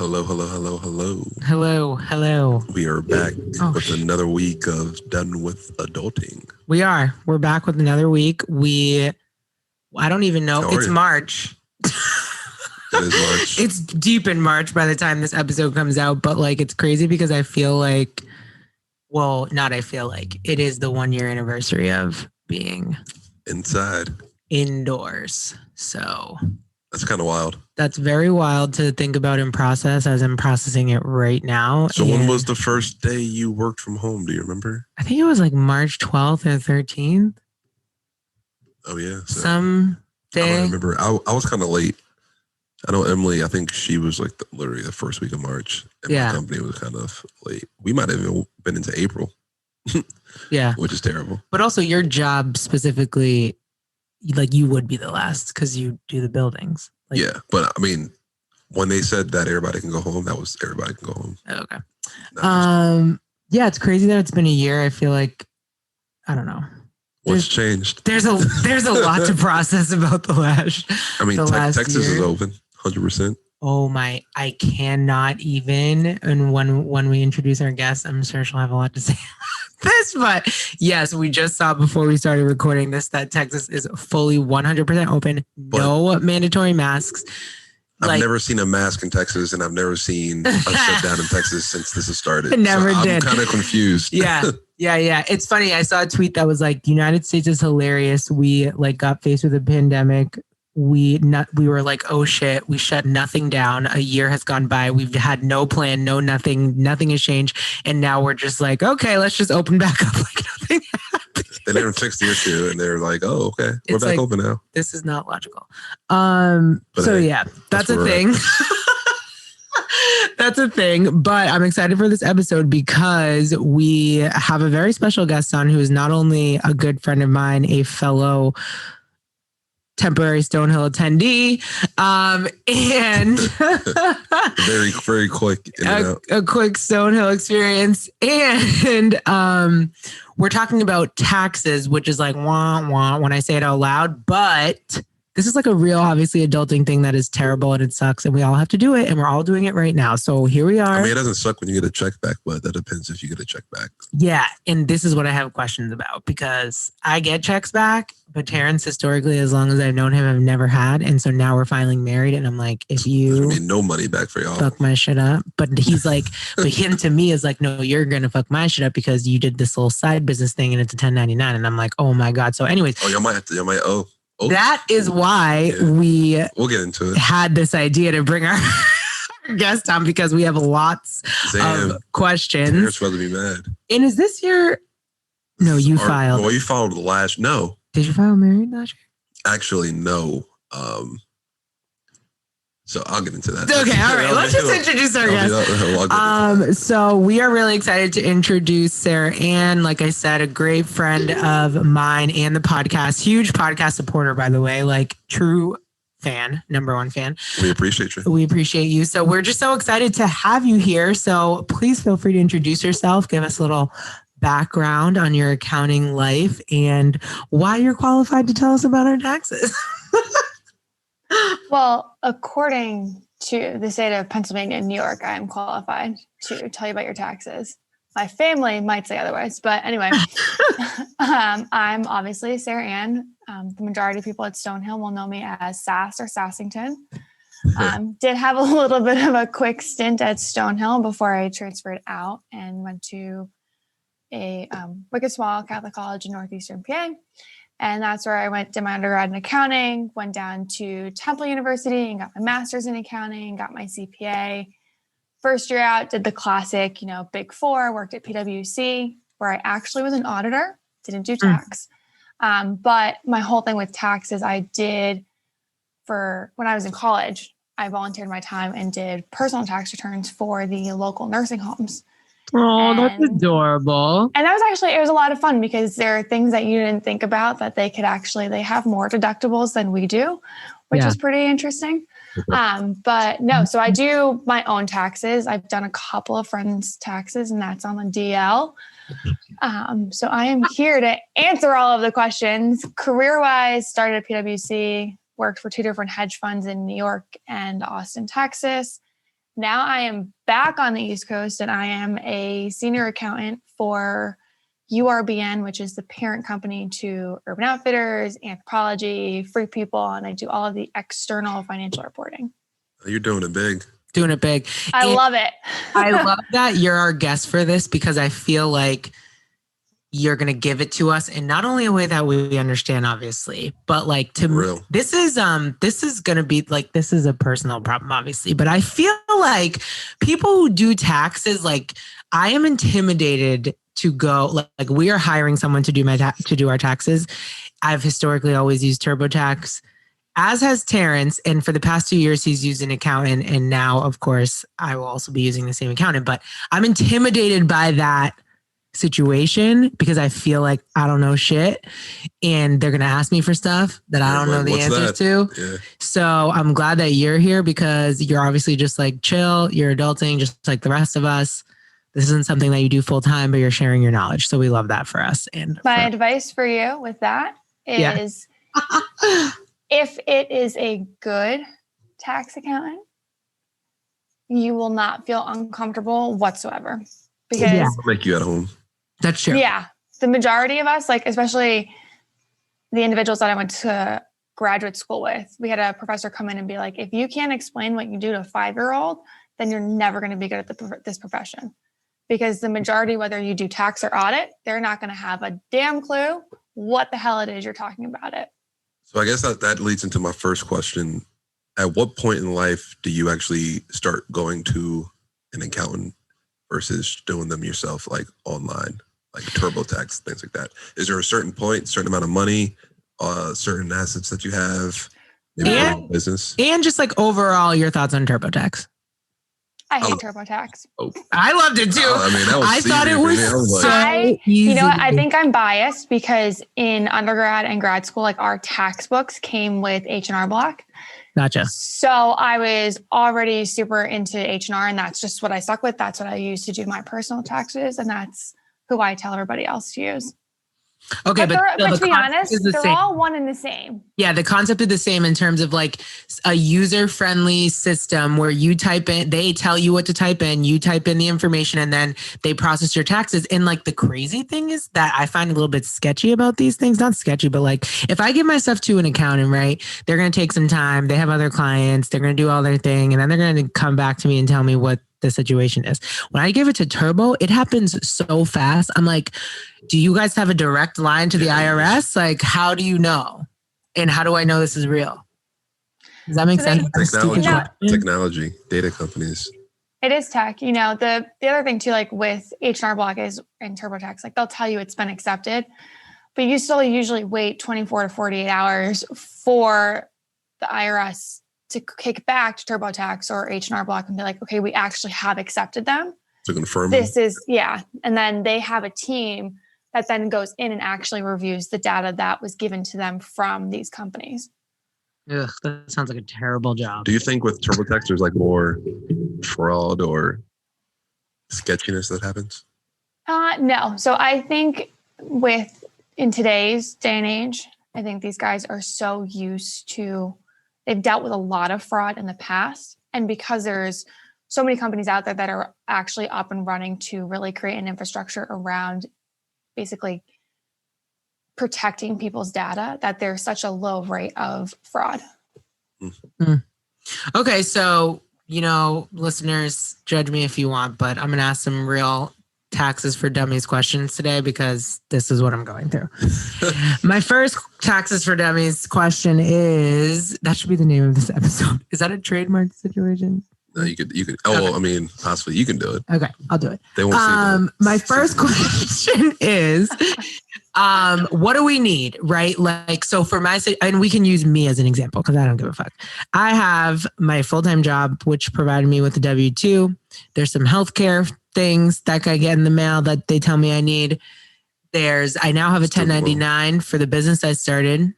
Hello, hello, hello, hello. Hello, hello. We are back with another week of Done with Adulting. We are. We're back with another week. I don't even know. How are It's you? March. It is March. It's deep in March by the time this episode comes out, but like it's crazy because I feel like, it is the 1 year anniversary of being Inside. indoors. So That's kind of wild. that's very wild to think about and process as I'm processing it right now. So when was the first day you worked from home? Do you remember? I think it was like March 12th or 13th. Oh, yeah. So Some I day. don't remember. I was kind of late. I know Emily, I think she was like literally the first week of March. And my company was kind of late. We might have even been into April. Yeah. Which is terrible. But also your job specifically, like you would be the last because you do the buildings. Like, yeah. But I mean, when they said that everybody can go home, that was everybody can go home. Okay. Yeah, it's crazy that it's been a year. I feel like, I don't know. What's changed? There's a lot to process about the last. I mean, Texas is open 100%. Oh my, I cannot even. And when we introduce our guests, I'm sure she'll have a lot to say about this. But yes, we just saw before we started recording this that Texas is fully 100% open. No mandatory masks. I've never seen a mask in Texas, and I've never seen a shutdown in Texas since this has started. Did. I'm kind of confused. Yeah. It's funny. I saw a tweet that was like, the United States is hilarious. We like got faced with a pandemic. We were like, oh shit, we shut nothing down. A year has gone by. We've had no plan, nothing has changed. And now we're just like, okay, let's just open back up like nothing happened. They never fixed the issue and they're like, oh, okay, we're back open now. This is not logical. That's a thing. That's a thing. But I'm excited for this episode because we have a very special guest on who is not only a good friend of mine, a fellow temporary Stonehill attendee, and very, very quick a quick Stonehill experience. And we're talking about taxes, which is like wah wah when I say it out loud, but this is like a real, obviously, adulting thing that is terrible and it sucks and we all have to do it and we're all doing it right now. So here we are. I mean, it doesn't suck when you get a check back, but that depends if you get a check back. Yeah. And this is what I have questions about because I get checks back, but Terrence historically, as long as I've known him, I've never had. And so now we're finally married and I'm like, if you... I mean, no money back for y'all. Fuck my shit up. But he's like, but him to me is like, no, you're going to fuck my shit up because you did this little side business thing and it's a 1099. And I'm like, oh my God. So anyways. Oh, y'all might owe. Oh. That is why we'll get into it. Had this idea to bring our guest on because we have lots of questions. You're supposed to be mad. And is this your... No, you filed. Well, you filed last... No. Did you file married last year? Actually, no. So I'll get into that. Okay, all right. Let's just introduce our guest. So we are really excited to introduce Sarah Ann. Like I said, a great friend of mine and the podcast. Huge podcast supporter, by the way. Like true fan, number one fan. We appreciate you. We appreciate you. So we're just so excited to have you here. So please feel free to introduce yourself. Give us a little background on your accounting life and why you're qualified to tell us about our taxes. Well, according to the state of Pennsylvania and New York, I am qualified to tell you about your taxes. My family might say otherwise, but anyway, I'm obviously Sarah Ann. The majority of people at Stonehill will know me as Sass or Sassington. Did have a little bit of a quick stint at Stonehill before I transferred out and went to a wicked small Catholic college in Northeastern PA. And that's where I did my undergrad in accounting, went down to Temple University and got my master's in accounting, got my CPA. First year out, did the classic, Big Four, worked at PwC, where I actually was an auditor, didn't do tax. But my whole thing with taxes, I did when I was in college, I volunteered my time and did personal tax returns for the local nursing homes. Oh, that's adorable. And that was it was a lot of fun because there are things that you didn't think about that they have more deductibles than we do, which is pretty interesting. But no, so I do my own taxes. I've done a couple of friends' taxes and that's on the DL. So I am here to answer all of the questions. Career-wise, started at PwC, worked for 2 different hedge funds in New York and Austin, Texas. now I am back on the East Coast and I am a senior accountant for URBN, which is the parent company to Urban Outfitters, Anthropologie, Free People, and I do all of the external financial reporting. You're doing it big. Doing it big. I love it. I love that you're our guest for this because I feel like you're going to give it to us in not only a way that we understand, obviously, but like this is going to be like, this is a personal problem, obviously, but I feel like people who do taxes, like I am intimidated to go, like we are hiring someone to do to do our taxes. I've historically always used TurboTax, as has Terrence. And for the past 2 years, he's used an accountant. And now, of course, I will also be using the same accountant, but I'm intimidated by that situation because I feel like I don't know shit and they're going to ask me for stuff that I don't know the answers to. Yeah. So I'm glad that you're here because you're obviously just like chill. You're adulting just like the rest of us. This isn't something that you do full time, but you're sharing your knowledge. So we love that for us. And my advice for you with that is if it is a good tax accountant, you will not feel uncomfortable whatsoever because it'll make you at home. That's true. Yeah. The majority of us, like, especially the individuals that I went to graduate school with, we had a professor come in and be like, if you can't explain what you do to a 5-year-old, then you're never going to be good at this profession. Because the majority, whether you do tax or audit, they're not going to have a damn clue what the hell it is you're talking about it. So I guess that leads into my first question. At what point in life do you actually start going to an accountant versus doing them yourself, like online, like TurboTax, things like that? Is there a certain point, certain amount of money, certain assets that you have, maybe business? And just like overall your thoughts on TurboTax. I hate TurboTax. I loved it too. I thought it was so easy. You know what? I think I'm biased because in undergrad and grad school, like our tax books came with H&R Block. Gotcha. So I was already super into H&R and that's just what I stuck with. That's what I used to do my personal taxes. And that's who I tell everybody else to use. Okay, but to be honest, they're all one and the same. Yeah, the concept is the same in terms of like a user-friendly system where you type in, they tell you what to type in, you type in the information, and then they process your taxes. And like the crazy thing is that I find a little bit sketchy about these things. Not sketchy, but like if I give my stuff to an accountant, right, they're going to take some time. They have other clients. They're going to do all their thing. And then they're going to come back to me and tell me what the situation is. When I give it to Turbo, it happens so fast. I'm like, do you guys have a direct line to the IRS? Like, how do you know? And how do I know this is real? Does that make sense? Technology, data companies. It is tech. You know, the other thing too, like with H&R Block is in TurboTax, like they'll tell you it's been accepted, but you still usually wait 24 to 48 hours for the IRS to kick back to TurboTax or H&R Block and be like, okay, we actually have accepted them. To confirm this is, And then they have a team that then goes in and actually reviews the data that was given to them from these companies. Ugh, that sounds like a terrible job. Do you think with TurboTax there's like more fraud or sketchiness that happens? No. So I think in today's day and age, I think these guys are so used to, they've dealt with a lot of fraud in the past. And because there's so many companies out there that are actually up and running to really create an infrastructure around basically protecting people's data, that there's such a low rate of fraud. Mm-hmm. Okay. So, listeners, judge me if you want, but I'm going to ask some real taxes for dummies questions today because this is what I'm going through. My first taxes for dummies question is, that should be the name of this episode. Is that a trademark situation? No, you could. Okay. Possibly you can do it. Okay, I'll do it. They won't see that. My first question is, what do we need, right? Like, so for and we can use me as an example because I don't give a fuck. I have my full-time job, which provided me with a W-2. There's some healthcare things that I get in the mail that they tell me I need. I now have a 1099 for the business I started.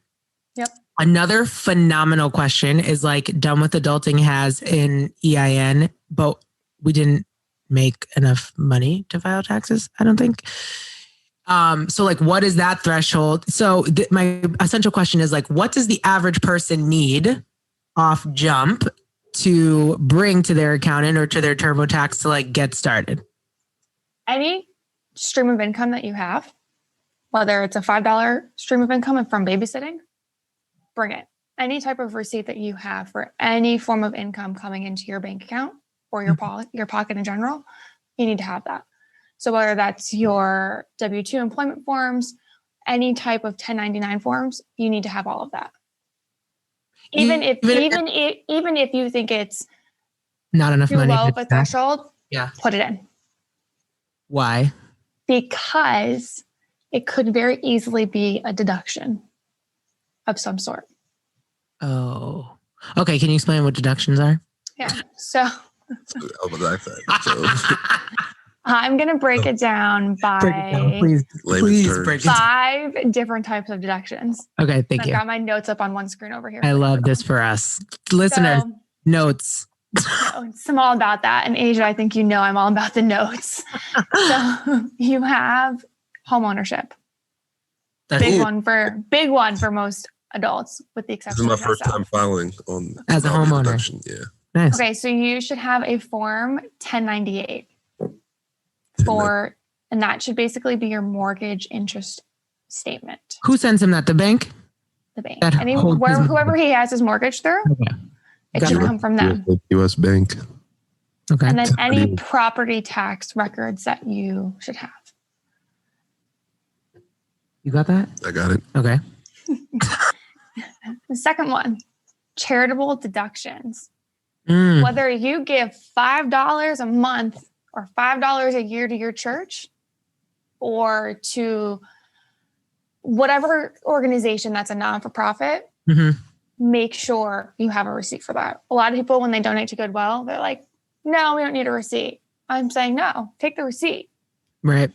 Yep. Another phenomenal question is like Done with Adulting has an EIN, but we didn't make enough money to file taxes, I don't think. So like, what is that threshold? So my essential question is like, what does the average person need off jump to bring to their accountant or to their TurboTax to like get started? Any stream of income that you have, whether it's a $5 stream of income from babysitting, bring it. Any type of receipt that you have for any form of income coming into your bank account or your pocket in general, you need to have that. So whether that's your W-2 employment forms, any type of 1099 forms, you need to have all of that. Even if you think it's not enough too money low of a threshold, put it in. Why? Because it could very easily be a deduction of some sort. Oh, okay. Can you explain what deductions are? Yeah. So I'm going to break it down by please break it down. 5 different types of deductions. Okay, thank you. I've got my notes up on one screen over here. I love this for us. Listeners, notes. It's all about that. And Asia, I think I'm all about the notes. So you have home ownership. Big one for most adults, with the exception of myself. This is my first time filing on as a homeowner. Deduction. Yeah. Nice. Okay, so you should have a form 1098 and that should basically be your mortgage interest statement. Who sends him that? The bank? The bank. Whoever he has his mortgage through, it should come from them. U.S. Bank. Okay. And then any property tax records that you should have. You got that? I got it. Okay. The second one, charitable deductions. Whether you give $5 a month or $5 a year to your church or to whatever organization that's a non-for-profit, make sure you have a receipt for that. A lot of people, when they donate to Goodwill, they're like, no, we don't need a receipt. I'm saying, no, take the receipt. Right.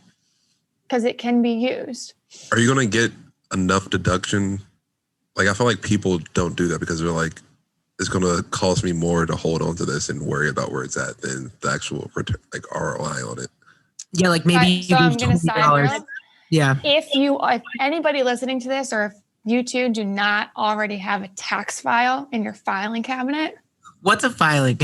Because it can be used. Are you going to get enough deduction? Like, I feel like people don't do that because they're like, it's going to cost me more to hold on to this and worry about where it's at than the actual return, like ROI on it. Yeah, like maybe so I'm going to side note. Yeah. If anybody listening to this, or if you two do not already have a tax file in your filing cabinet. What's a filing?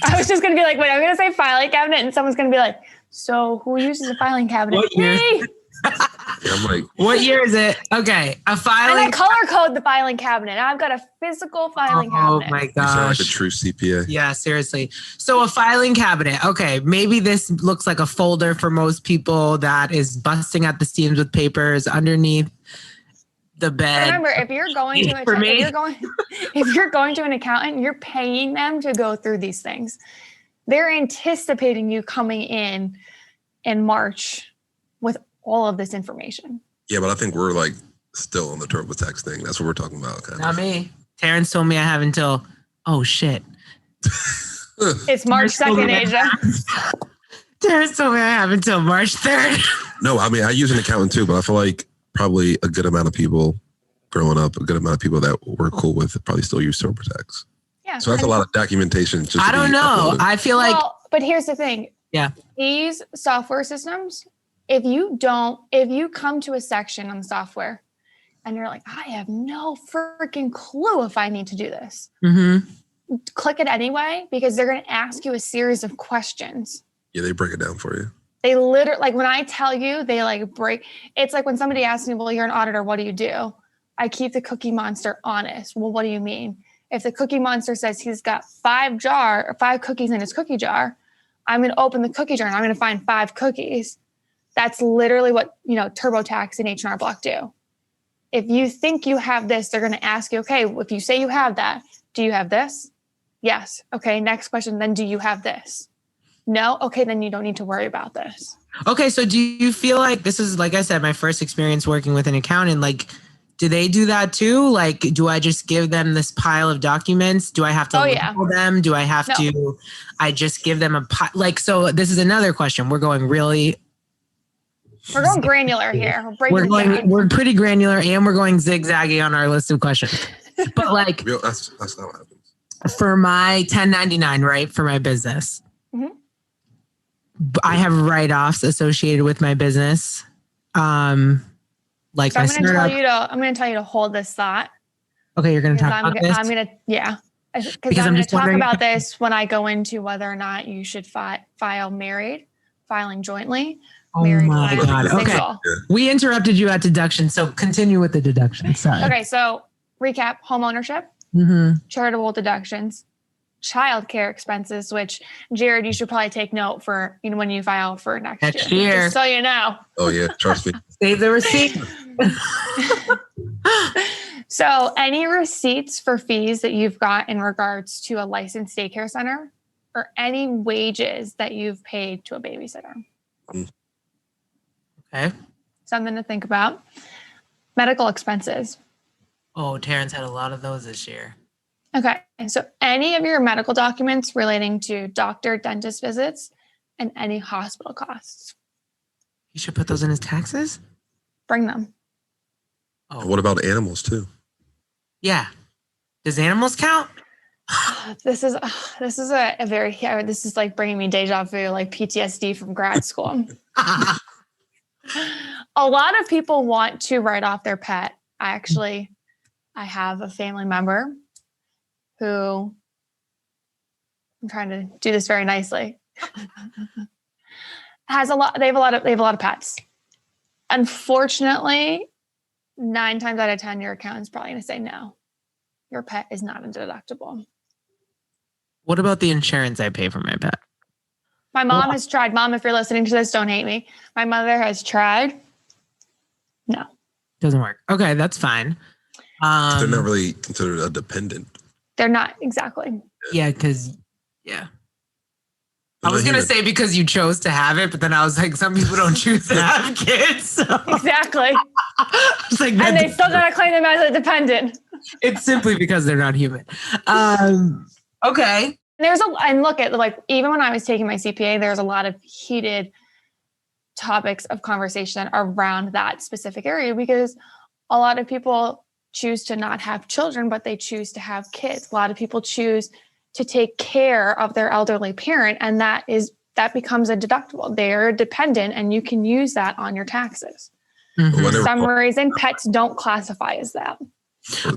I was just going to be like, wait, I'm going to say filing cabinet, and someone's going to be like, so who uses a filing cabinet? What year? Me! I'm like, what year is it? Okay, a filing. And I color code the filing cabinet. I've got a physical filing cabinet. Oh my gosh! You sound like a true CPA. Yeah, seriously. So a filing cabinet. Okay, maybe this looks like a folder for most people that is busting at the seams with papers underneath the bed. Remember, if you're going to an accountant, you're paying them to go through these things. They're anticipating you coming in March with all of this information. Yeah, but I think we're like still on the TurboTax thing. That's what we're talking about. Not me. Terrence told me I have until, oh shit. It's March 2nd, Asia. Terrence told me I have until March 3rd. No, I mean, I use an accountant too, but I feel like probably a good amount of people growing up, a good amount of people that we're cool with probably still use TurboTax. Yeah. So that's a lot of documentation. I don't know. I feel like. But here's the thing. Yeah. These software systems, if you come to a section on the software and you're like, I have no freaking clue if I need to do this. Click it anyway, because they're going to ask you a series of questions. Yeah, they break it down for you. They literally, like when I tell you, they like break. It's like when somebody asks me, well, you're an auditor, what do you do? I keep the Cookie Monster honest. Well, what do you mean? If the Cookie Monster says he's got 5 cookies in his cookie jar, I'm going to open the cookie jar and I'm going to find 5 cookies. That's literally what, TurboTax and H&R Block do. If you think you have this, they're going to ask you, okay, if you say you have that, do you have this? Yes. Okay. Next question. Then do you have this? No. Okay. Then you don't need to worry about this. Okay. So do you feel like this is, like I said, my first experience working with an accountant? Like, do they do that too? Like, do I just give them this pile of documents? Do I have to label them? Do I have to, I just give them a pile? Like, so this is another question. We're going granular here. We're pretty granular, and we're going zigzaggy on our list of questions. But like, that's not what happens. For my 1099, right, for my business, I have write-offs associated with my business. Like, so I'm going to tell you to hold this thought. Okay, you're going to talk about this? Yeah. Because I'm going to talk about this when I go into whether or not you should file married, filing jointly. Oh my God. Okay. We interrupted you at deductions. So continue with the deductions. Sorry. Okay. So recap: home ownership, charitable deductions, childcare expenses, which Jared, you should probably take note for, when you file for next year. Just so you know. Oh yeah. Trust me. Save the receipt. So any receipts for fees that you've got in regards to a licensed daycare center or any wages that you've paid to a babysitter. Okay. Something to think about. Medical expenses. Oh, Terrence had a lot of those this year. Okay. So any of your medical documents relating to doctor, dentist visits, and any hospital costs. You should put those in his taxes? Bring them. Oh. What about animals too? Yeah. Does animals count? This is like bringing me deja vu, like PTSD from grad school. A lot of people want to write off their pet. I have a family member who, I'm trying to do this very nicely, they have a lot of pets. Unfortunately, 9 times out of 10, your accountant's probably going to say, no, your pet is not a deductible. What about the insurance I pay for my pet? My mom has tried. Mom, if you're listening to this, don't hate me. My mother has tried. No. Doesn't work. Okay, that's fine. They're not really considered a dependent. They're not, exactly. Yeah, because, I was going to say because you chose to have it, but then I was like, some people don't choose to have kids. So. Exactly. Like, and they still got to claim them as a dependent. It's simply because they're not human. Okay. And look at, like, even when I was taking my CPA, there's a lot of heated topics of conversation around that specific area because a lot of people choose to not have children, but they choose to have kids. A lot of people choose to take care of their elderly parent, and that becomes a deductible. They're dependent, and you can use that on your taxes. For some reason, pets don't classify as that.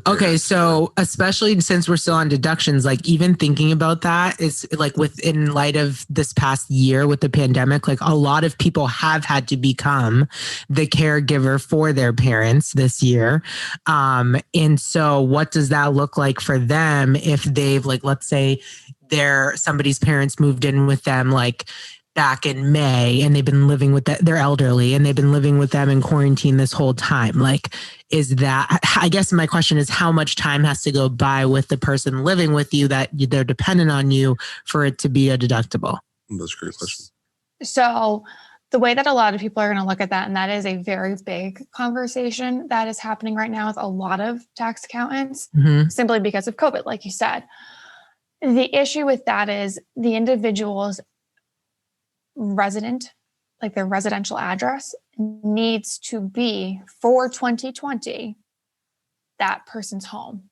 Okay, so especially since we're still on deductions, like even thinking about that is like in light of this past year with the pandemic, like a lot of people have had to become the caregiver for their parents this year. And so what does that look like for them if they've, like, let's say somebody's parents moved in with them like back in May and they've been living with they're elderly and they've been living with them in quarantine this whole time. Like, I guess my question is how much time has to go by with the person living with you that they're dependent on you for it to be a deductible? That's a great question. So the way that a lot of people are going to look at that, and that is a very big conversation that is happening right now with a lot of tax accountants, simply because of COVID, like you said. The issue with that is the individual's resident, like their residential address, needs to be for 2020 that person's home.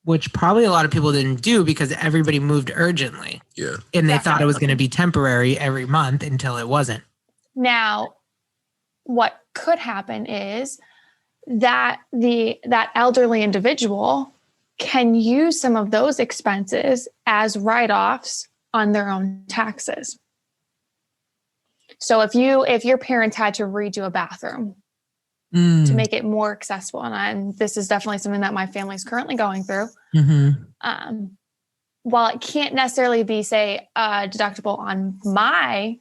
Which probably a lot of people didn't do because everybody moved urgently. Yeah. And they thought it was going to be temporary every month until it wasn't. Now, what could happen is that that elderly individual can use some of those expenses as write-offs on their own taxes. So if your parents had to redo a bathroom to make it more accessible, and this is definitely something that my family is currently going through, while it can't necessarily be, say, deductible on my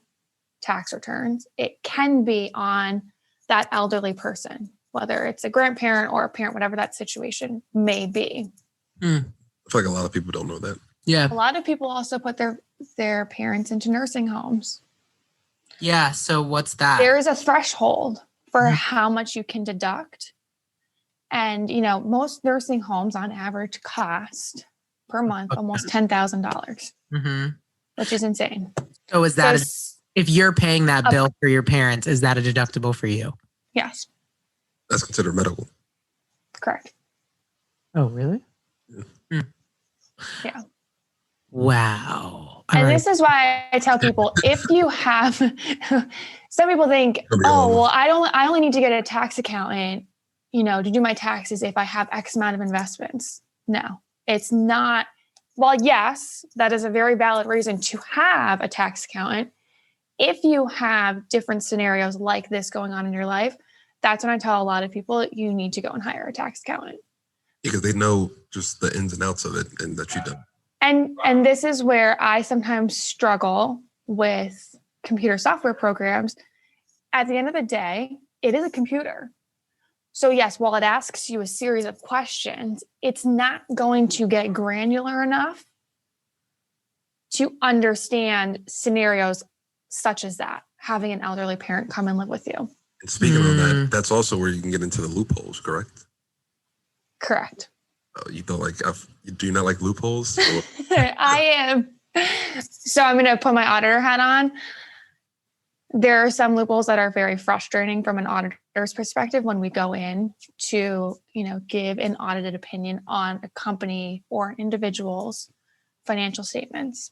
tax returns, it can be on that elderly person, whether it's a grandparent or a parent, whatever that situation may be. I feel like a lot of people don't know that. Yeah. A lot of people also put their parents into nursing homes. Yeah. So what's that? There is a threshold for how much you can deduct. And, most nursing homes on average cost per month almost $10,000, which is insane. So is that, if you're paying that bill for your parents, is that a deductible for you? Yes. That's considered medical. Correct. Oh, really? Yeah. Wow. And this is why I tell people, if you have, some people think, I only need to get a tax accountant, to do my taxes if I have X amount of investments. No, It's not, well, yes, that is a very valid reason to have a tax accountant. If you have different scenarios like this going on in your life, that's when I tell a lot of people you need to go and hire a tax accountant. Because they know just the ins and outs of it and that you don't. And this is where I sometimes struggle with computer software programs. At the end of the day, it is a computer. So yes, while it asks you a series of questions, it's not going to get granular enough to understand scenarios such as that, having an elderly parent come and live with you. And speaking of that, that's also where you can get into the loopholes, correct? Correct. You don't like, do you not like loopholes? I am. So I'm going to put my auditor hat on. There are some loopholes that are very frustrating from an auditor's perspective when we go in to, give an audited opinion on a company or individual's financial statements.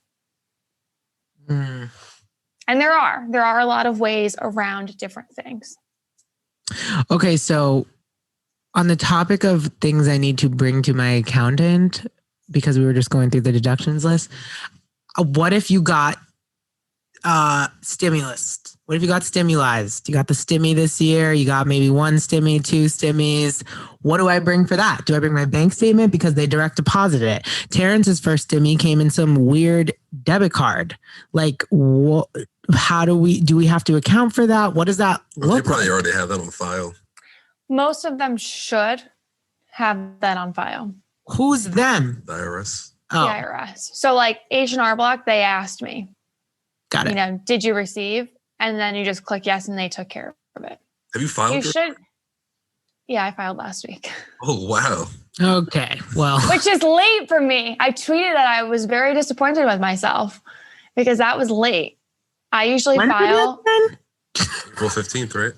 And there are a lot of ways around different things. Okay, so on the topic of things I need to bring to my accountant, because we were just going through the deductions list, what if you got stimulus? What if you got stimulized? You got the stimmy this year. You got maybe one stimmy, two stimmies. What do I bring for that? Do I bring my bank statement because they direct deposited it? Terrence's first stimmy came in some weird debit card. Like, how do we have to account for that? What does that look They probably like? already have that on file. Most of them should have that on file. Who's them? The IRS. The IRS. So like H&R Block, they asked me, Got it. Did you receive? And then you just click yes and they took care of it. Have you filed? You should. Yeah, I filed last week. Oh, wow. Okay, well. Which is late for me. I tweeted that I was very disappointed with myself because that was late. I usually file. April 15th, right?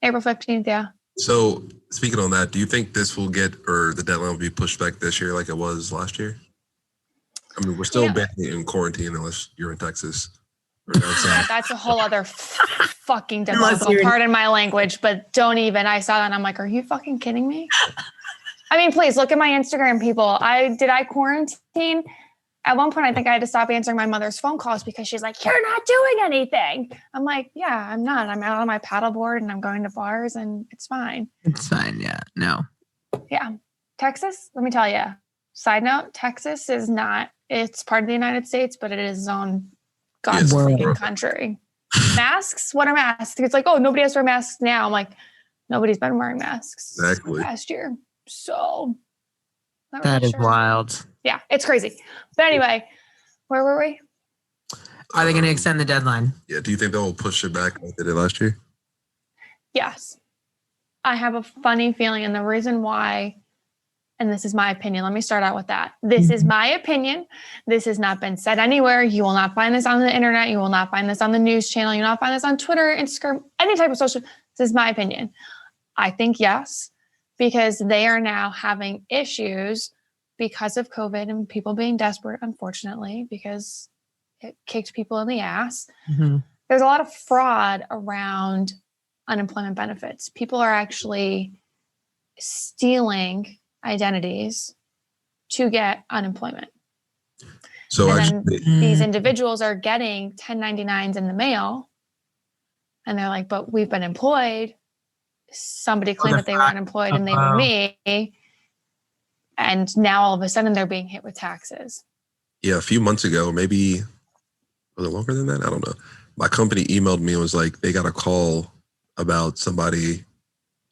April 15th, yeah. So speaking on that, do you think this will or the deadline will be pushed back this year like it was last year? I mean, we're still in quarantine unless you're in Texas. Yeah, that's a whole other fucking debacle. Pardon my language, but don't even. I saw that and I'm like, are you fucking kidding me? I mean, please look at my Instagram, people. Did I quarantine? At one point, I think I had to stop answering my mother's phone calls because she's like, you're not doing anything. I'm like, yeah, I'm not. I'm out on my paddleboard and I'm going to bars and it's fine. It's fine. Yeah. No. Yeah. Texas, let me tell you. Side note, Texas is not, it's part of the United States, but it is its own God's freaking country. Masks? What are masks? It's like, oh, nobody has to wear masks now. I'm like, nobody's been wearing masks last year. So that is wild. Yeah, it's crazy. But anyway, where were we? Are they going to extend the deadline? Yeah. Do you think they'll push it back like they did last year? Yes. I have a funny feeling. And the reason why, and this is my opinion. Let me start out with that. This is my opinion. This has not been said anywhere. You will not find this on the internet. You will not find this on the news channel. You will not find this on Twitter, Instagram, any type of social. This is my opinion. I think yes, because they are now having issues because of COVID and people being desperate, unfortunately, because it kicked people in the ass. Mm-hmm. There's a lot of fraud around unemployment benefits. People are actually stealing identities to get unemployment. So these individuals are getting 1099s in the mail and they're like, but we've been employed. Somebody claimed that they were unemployed and they were me. And now all of a sudden they're being hit with taxes. Yeah. A few months ago, maybe was it longer than that? I don't know. My company emailed me and was like, they got a call about somebody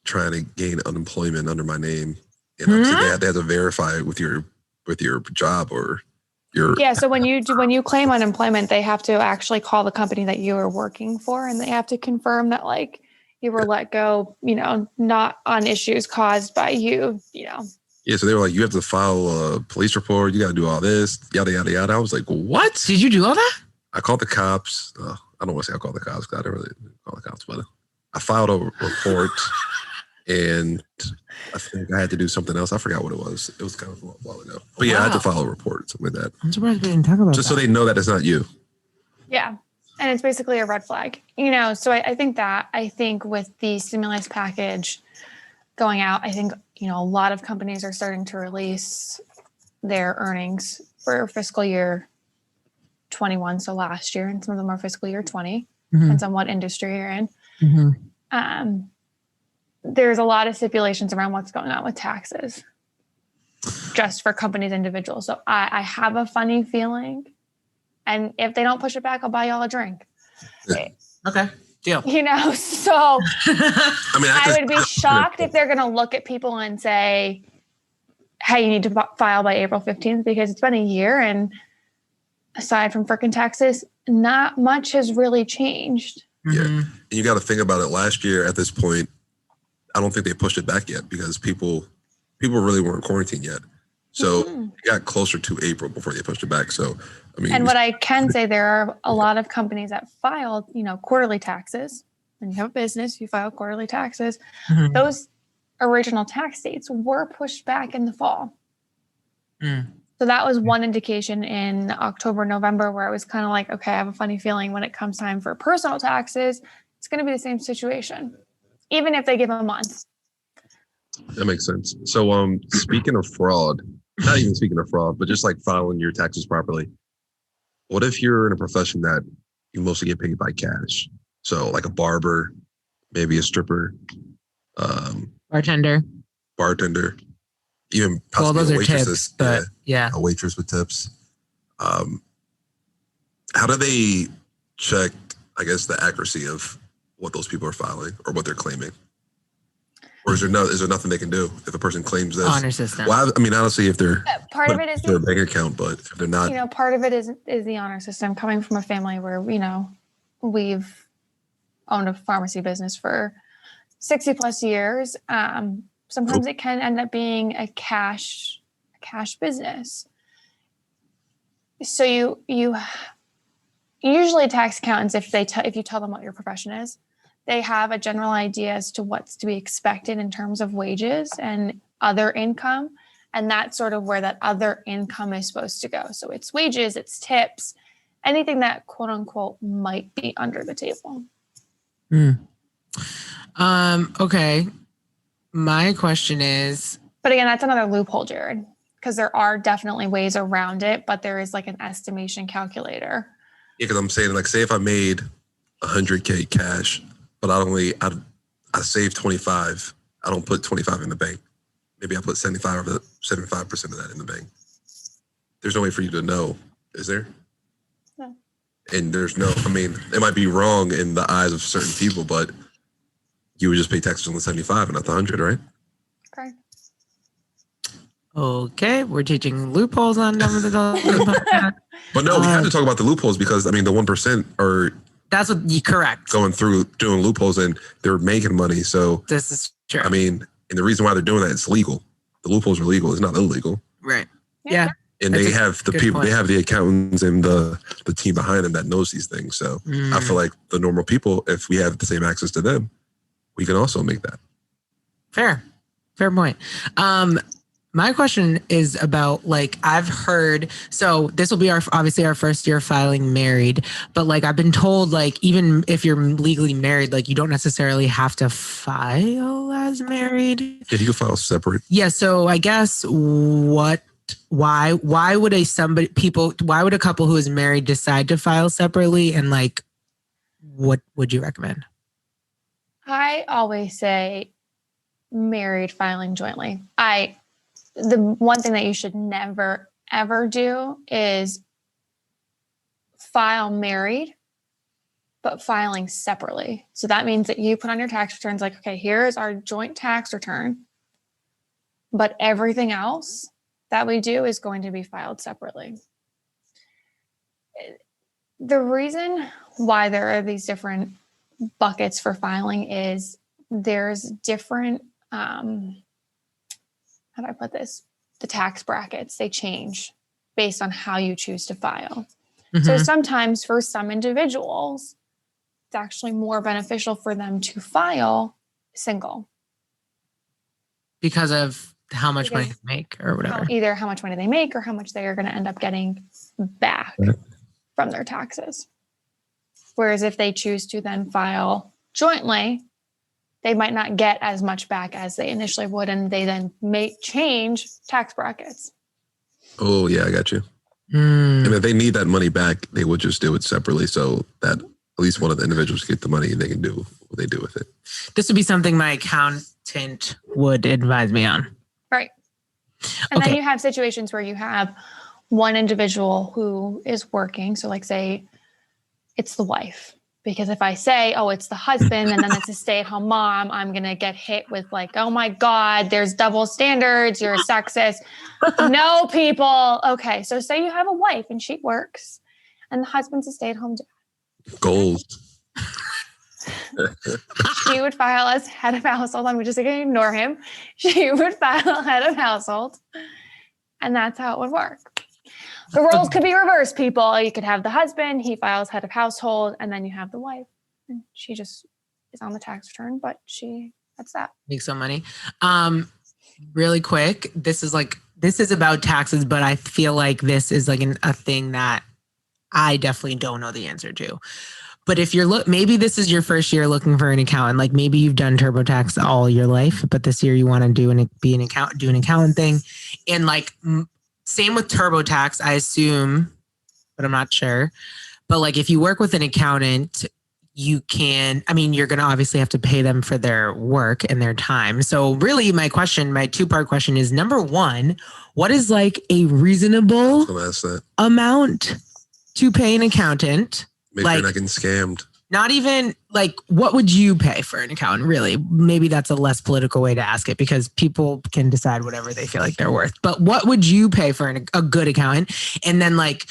trying to gain unemployment under my name. And obviously they had to verify it with your job or your. Yeah. So when you claim unemployment, they have to actually call the company that you are working for and they have to confirm that like you were let go, not on issues caused by you, Yeah, so they were like, you have to file a police report. You got to do all this, yada, yada, yada. I was like, what? Did you do all that? I called the cops. I don't want to say I called the cops because I didn't really call the cops, but I filed a report and I think I had to do something else. I forgot what it was. It was kind of a while ago. But yeah, I had to file a report, something like that. I'm surprised we didn't talk about Just so they know that it's not you. Yeah. And it's basically a red flag, so I think with the stimulus package going out, I think, a lot of companies are starting to release their earnings for fiscal year 21, so last year, and some of them are fiscal year 20, depends on what industry you're in. There's a lot of stipulations around what's going on with taxes just for companies, individuals. So I have a funny feeling, and if they don't push it back, I'll buy y'all a drink. Okay, deal. So I would be shocked if they're going to look at people and say, hey, you need to file by April 15th, because it's been a year, and aside from frickin' taxes, not much has really changed. Yeah. And you got to think about it. Last year at this point, I don't think they pushed it back yet, because people really weren't quarantined yet. So it got closer to April before they pushed it back. So, I mean, and what I can say, there are a lot of companies that filed, quarterly taxes. When you have a business, you file quarterly taxes. Those original tax dates were pushed back in the fall. So that was one indication in October, November, where I was kind of like, okay, I have a funny feeling when it comes time for personal taxes, it's going to be the same situation, even if they give them a month. That makes sense. So, speaking of fraud, not even speaking of fraud, but just like filing your taxes properly, what if you're in a profession that you mostly get paid by cash? So like a barber, maybe a stripper, bartender, even possibly those a are waitress. tips, but yeah, a waitress with tips. How do they check, I guess, the accuracy of what those people are filing or what they're claiming? Or is there nothing they can do if a person claims this? Honor system. Well, I mean, honestly, if they're part of it is their bank account, but if they're not, part of it is the honor system. Coming from a family where we've owned a pharmacy business for 60 plus years. Sometimes it can end up being a cash business. So you usually tax accountants, if you tell them what your profession is, they have a general idea as to what's to be expected in terms of wages and other income. And that's sort of where that other income is supposed to go. So it's wages, it's tips, anything that quote unquote might be under the table. Okay. My question is, but again, that's another loophole, Jared, because there are definitely ways around it, but there is like an estimation calculator. Yeah, because I'm saying, like, say if I made $100K cash, but I saved 25. I don't put 25 in the bank. Maybe I put 75% of that in the bank. There's no way for you to know, is there? No. And there's no, I mean, it might be wrong in the eyes of certain people, but you would just pay taxes on the 75 and not the 100, right? Correct. Okay, we're teaching loopholes on Dumb with Adults. But no, we have to talk about the loopholes, because I mean the 1% are that's what you correct going through doing loopholes, and they're making money. So this is true. I mean, and the reason why they're doing that, it's legal. The loopholes are legal. It's not illegal. Right. Yeah. And they have the people. Point. They have the accountants and the team behind them that knows these things. So I feel like the normal people, if we have the same access to them, we can also make that. Fair point. My question is about, like, I've heard, so this will be obviously our first year filing married, but like I've been told, like, even if you're legally married, like you don't necessarily have to file as married. Yeah, you can file separate. Yeah. So I guess why would a couple who is married decide to file separately, and like, what would you recommend? I always say married filing jointly. The one thing that you should never, ever do is file married, but filing separately. So that means that you put on your tax returns like, okay, here is our joint tax return, but everything else that we do is going to be filed separately. The reason why there are these different buckets for filing is there's different, how do I put this? The tax brackets, they change based on how you choose to file. So sometimes for some individuals, it's actually more beneficial for them to file single. Because of how much money they make or whatever. Either how much money they make or how much they are going to end up getting back from their taxes. Whereas if they choose to then file jointly, they might not get as much back as they initially would, and they then may change tax brackets. Oh, yeah, I got you. Mm. And if they need that money back, they would just do it separately so that at least one of the individuals get the money and they can do what they do with it. This would be something my accountant would advise me on. Right. And then you have situations where you have one individual who is working. So like say it's the wife. Because if I say, oh, it's the husband and then it's a stay-at-home mom, I'm going to get hit with like, oh my God, there's double standards. You're a sexist. No, people. Okay. So say you have a wife and she works and the husband's a stay-at-home dad. Goals. She would file as head of household. I'm just going to ignore him. She would file head of household. And that's how it would work. The roles could be reversed, people. You could have the husband, he files head of household, and then you have the wife. And she just is on the tax return, but that's that. Makes some money. Really quick, this is about taxes, but I feel like this is like a thing that I definitely don't know the answer to. But if maybe this is your first year looking for an accountant, like maybe you've done TurboTax all your life, but this year you want to do an accountant thing. And like, same with TurboTax, I assume, but I'm not sure. But like, if you work with an accountant, you're going to obviously have to pay them for their work and their time. So really my two-part question is, number one, what is like a reasonable amount to pay an accountant? Make sure you're not getting scammed. Not even like, what would you pay for an accountant? Really? Maybe that's a less political way to ask it because people can decide whatever they feel like they're worth. But what would you pay for a good accountant? And then like,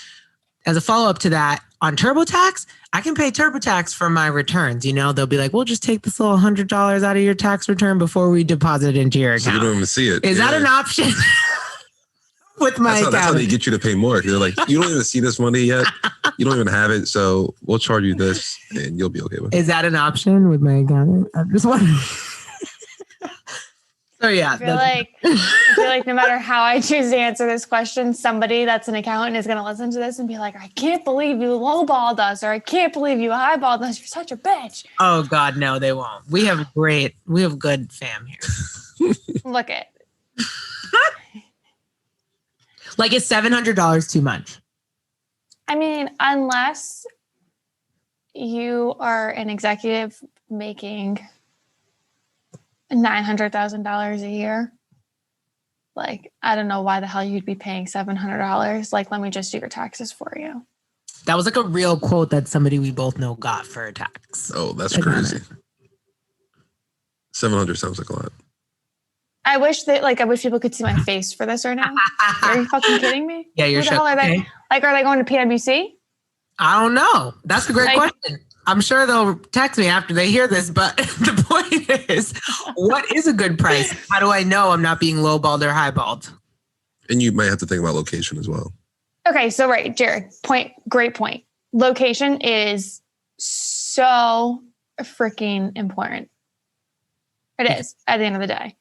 as a follow-up to that, on TurboTax, I can pay TurboTax for my returns. They'll be like, we'll just take this little $100 out of your tax return before we deposit it into your account. So you don't even see it. Is that an option? With my that's how they get you to pay more. They're like, you don't even see this money yet. You don't even have it. So we'll charge you this and you'll be okay with it. Is that an option with my accountant? I'm just wondering. So yeah. I feel like no matter how I choose to answer this question, somebody that's an accountant is going to listen to this and be like, I can't believe you lowballed us, or I can't believe you highballed us. You're such a bitch. Oh God, no, they won't. We have good fam here. Look it. Like, is $700 too much? I mean, unless you are an executive making $900,000 a year, like, I don't know why the hell you'd be paying $700. Like, let me just do your taxes for you. That was like a real quote that somebody we both know got for a tax. Oh, that's crazy. 700 sounds like a lot. I wish people could see my face for this right now. Are you fucking kidding me? Yeah, you're Who the hell are they? Like, are they going to PwC? I don't know. That's a great question. I'm sure they'll text me after they hear this, but the point is, what is a good price? How do I know I'm not being lowballed or highballed? And you might have to think about location as well. Okay, so right, Jared, great point. Location is so freaking important. It is at the end of the day.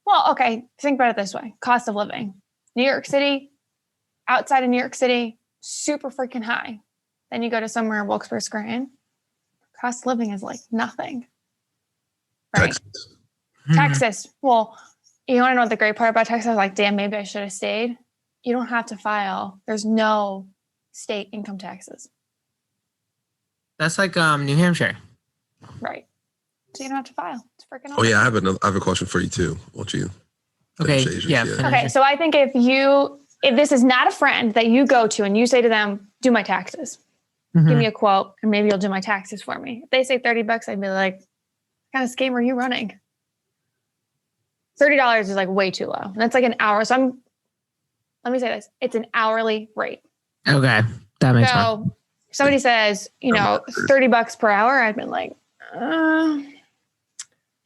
Well, okay, think about it this way. Cost of living. New York City, outside of New York City, super freaking high. Then you go to somewhere in Wilkes-Barre, Scranton. Cost of living is like nothing. Right? Texas. Well, you want to know what the great part about Texas? Like, damn, maybe I should have stayed. You don't have to file. There's no state income taxes. That's like New Hampshire. Right. So you don't have to file. It's freaking awesome. Oh yeah, I have a question for you too. Won't you? Okay. Yeah. Okay. So I think if this is not a friend that you go to and you say to them, do my taxes, give me a quote, and maybe you'll do my taxes for me. If they say $30, I'd be like, what kind of scheme are you running? $30 is like way too low. And that's like an hour. So let me say this. It's an hourly rate. Okay. That makes sense. So if somebody says, $30 per hour, I've been like,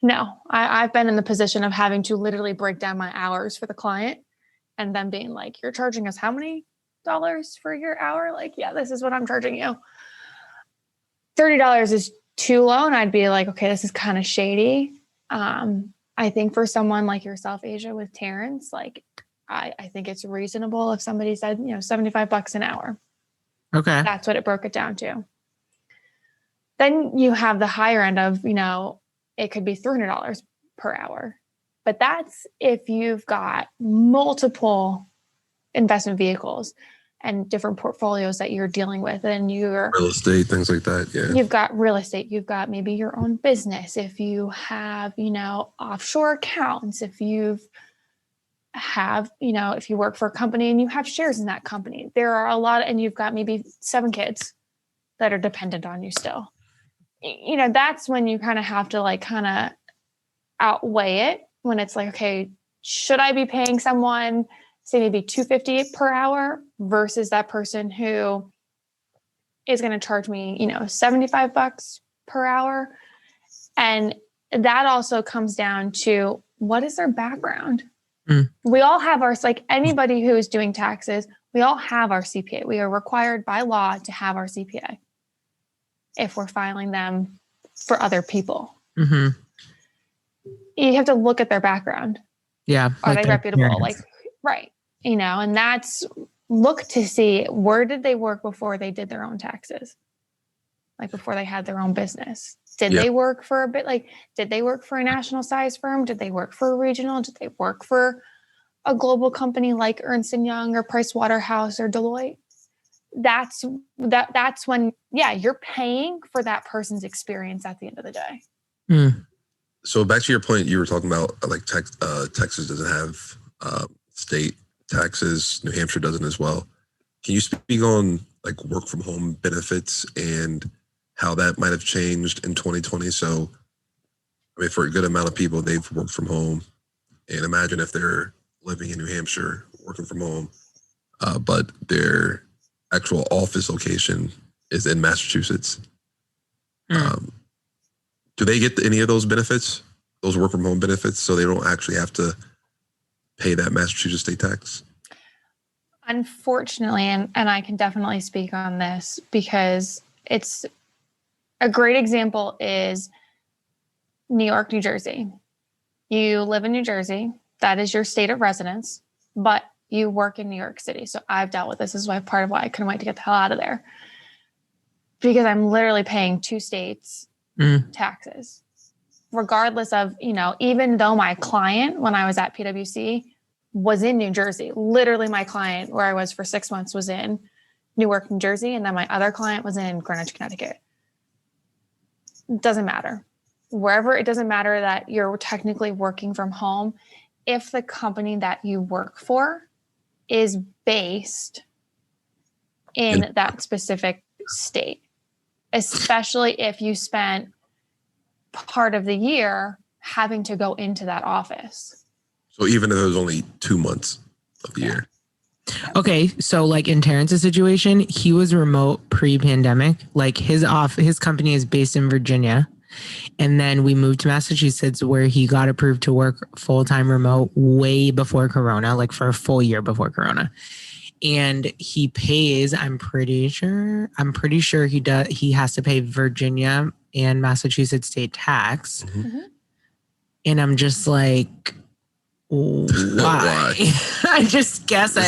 no, I've been in the position of having to literally break down my hours for the client and then being like, you're charging us how many dollars for your hour? Like, yeah, this is what I'm charging you. $30 is too low. And I'd be like, okay, this is kind of shady. I think for someone like yourself, Asia, with Terrence, like, I think it's reasonable if somebody said, $75 an hour. Okay. That's what it broke it down to. Then you have the higher end of, it could be $300 per hour. But that's if you've got multiple investment vehicles and different portfolios that you're dealing with, and you're real estate, things like that. Yeah. You've got real estate, you've got maybe your own business. If you have, offshore accounts, if you work for a company and you have shares in that company, there are a lot, and you've got maybe 7 kids that are dependent on you still. That's when you kind of have to outweigh it, when it's like, okay, should I be paying someone, say maybe $250 per hour versus that person who is going to charge me, $75 per hour? And that also comes down to, what is their background? We all have anybody who is doing taxes, we all have our CPA. We are required by law to have our CPA if we're filing them for other people. Mm-hmm. You have to look at their background. Yeah. Are they reputable? Right. And that's, look to see, where did they work before they did their own taxes? Before they had their own business. Did they work for a bit? Did they work for a national size firm? Did they work for a regional? Did they work for a global company like Ernst & Young or Price Waterhouse or Deloitte? That's when, you're paying for that person's experience at the end of the day. Mm. So back to your point, you were talking about Texas doesn't have state taxes. New Hampshire doesn't as well. Can you speak on work from home benefits and how that might have changed in 2020? So, for a good amount of people, they've worked from home, and imagine if they're living in New Hampshire, working from home, but their actual office location is in Massachusetts. Do they get any of those benefits, those work from home benefits, so they don't actually have to pay that Massachusetts state tax? Unfortunately, and I can definitely speak on this, because it's a great example is New York, New Jersey. You live in New Jersey, that is your state of residence, but you work in New York City. So I've dealt with this. This is why part of why I couldn't wait to get the hell out of there, because I'm literally paying 2 states taxes, regardless of, even though my client, when I was at PwC, was in New Jersey. Literally my client where I was for 6 months was in Newark, New Jersey. And then my other client was in Greenwich, Connecticut. Doesn't matter. Wherever, it doesn't matter that you're technically working from home. If the company that you work for is based in that specific state, especially if you spent part of the year having to go into that office. So even if it was only 2 months of the year. Okay, so in Terrence's situation, he was remote pre-pandemic. His company is based in Virginia, and then we moved to Massachusetts, where he got approved to work full-time remote way before Corona, for a full year before Corona. And he pays, I'm pretty sure he does. He has to pay Virginia and Massachusetts state tax. Mm-hmm. And I'm just why? I just guess am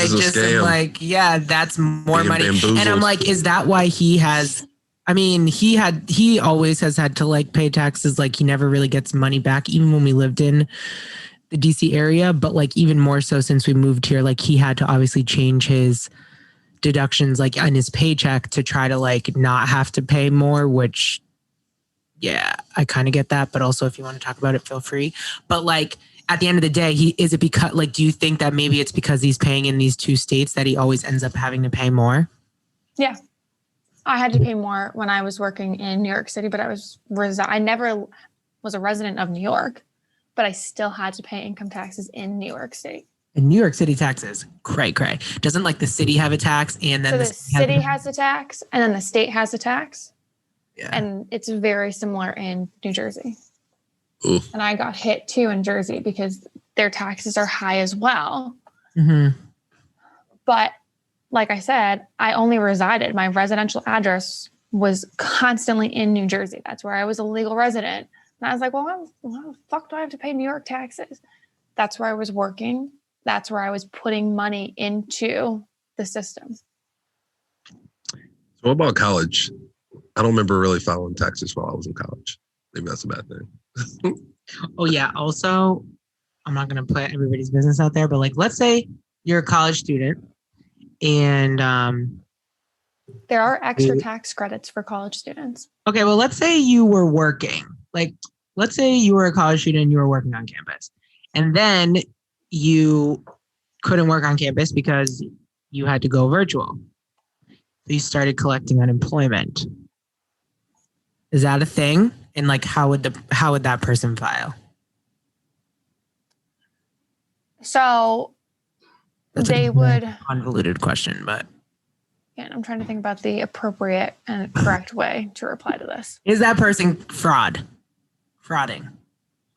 that's more money. Bamboozled. And I'm is that why he has, he always has had to pay taxes. He never really gets money back, even when we lived in the DC area, but even more so since we moved here, he had to obviously change his deductions on his paycheck to try to not have to pay more, which I kind of get that. But also, if you want to talk about it, feel free. But at the end of the day, is it because do you think that maybe it's because he's paying in these 2 states that he always ends up having to pay more? Yeah. I had to pay more when I was working in New York City, but I never was a resident of New York, but I still had to pay income taxes in New York City. In New York City taxes, cray. Doesn't the city have a tax, and then so the city has a tax, and then the state has a tax? Yeah. And it's very similar in New Jersey. Ooh. And I got hit too in Jersey because their taxes are high as well. Mm-hmm. But like I said, I only resided. My residential address was constantly in New Jersey. That's where I was a legal resident. And I was like, well, why the fuck do I have to pay New York taxes? That's where I was working. That's where I was putting money into the system. So what about college? I don't remember really filing taxes while I was in college. Maybe that's a bad thing. Oh, yeah. Also, I'm not going to put everybody's business out there, but let's say you're a college student And there are extra tax credits for college students. Okay, well, let's say you were working. Like, let's say you were a college student and you were working on campus. And then you couldn't work on campus because you had to go virtual. So you started collecting unemployment. Is that a thing? And like, how would that person file? So That's they would convoluted question, but again, I'm trying to think about the appropriate and correct way to reply to this. Is that person frauding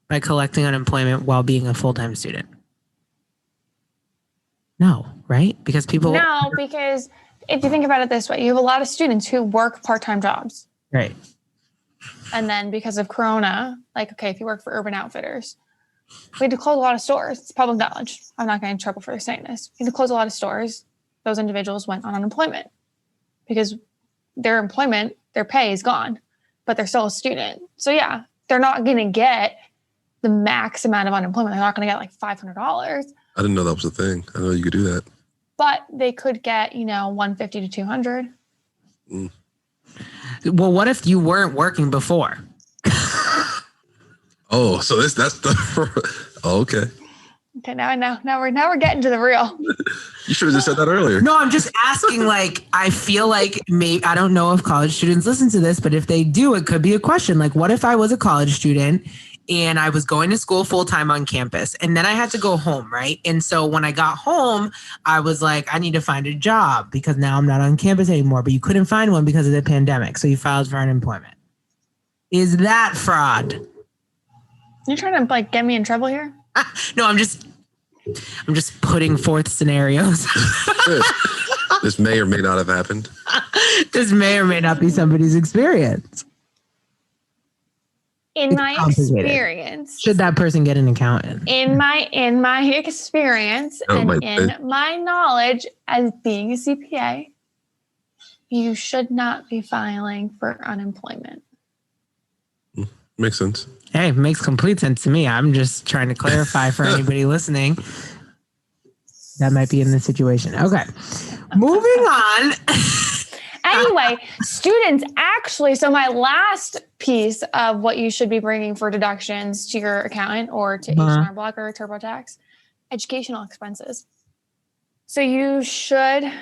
by collecting unemployment while being a full-time student? No, right? Because because if you think about it this way, you have a lot of students who work part-time jobs. Right. And then because of Corona, like, okay, if you work for Urban Outfitters, we had to close a lot of stores. It's public knowledge. I'm not getting in trouble for saying this. We had to close a lot of stores. Those individuals went on unemployment because their employment, their pay is gone, but they're still a student. So yeah, they're not going to get the max amount of unemployment. They're not going to get like $500. I didn't know that was a thing. I know you could do that. But they could get, $150 to $200. Mm. Well, what if you weren't working before? Oh, so that's the okay. Okay, now we're getting to the real. You should have just said that earlier. No, I'm just asking, like, I feel like I don't know if college students listen to this, but if they do, it could be a question. Like, what if I was a college student and I was going to school full time on campus and then I had to go home, right? And so when I got home, I was like, I need to find a job because now I'm not on campus anymore, but you couldn't find one because of the pandemic. So you filed for unemployment. Is that fraud? You're trying to like get me in trouble here? No, I'm just putting forth scenarios. This may or may not have happened. This may or may not be somebody's experience. In my experience, should that person get an accountant? In my experience in my knowledge as being a CPA, you should not be filing for unemployment. Makes sense. Hey, makes complete sense to me. I'm just trying to clarify for anybody listening that might be in this situation. Okay, moving on. Anyway, students actually, so my last piece of what you should be bringing for deductions to your accountant or to H&R Block or TurboTax, educational expenses. So you should,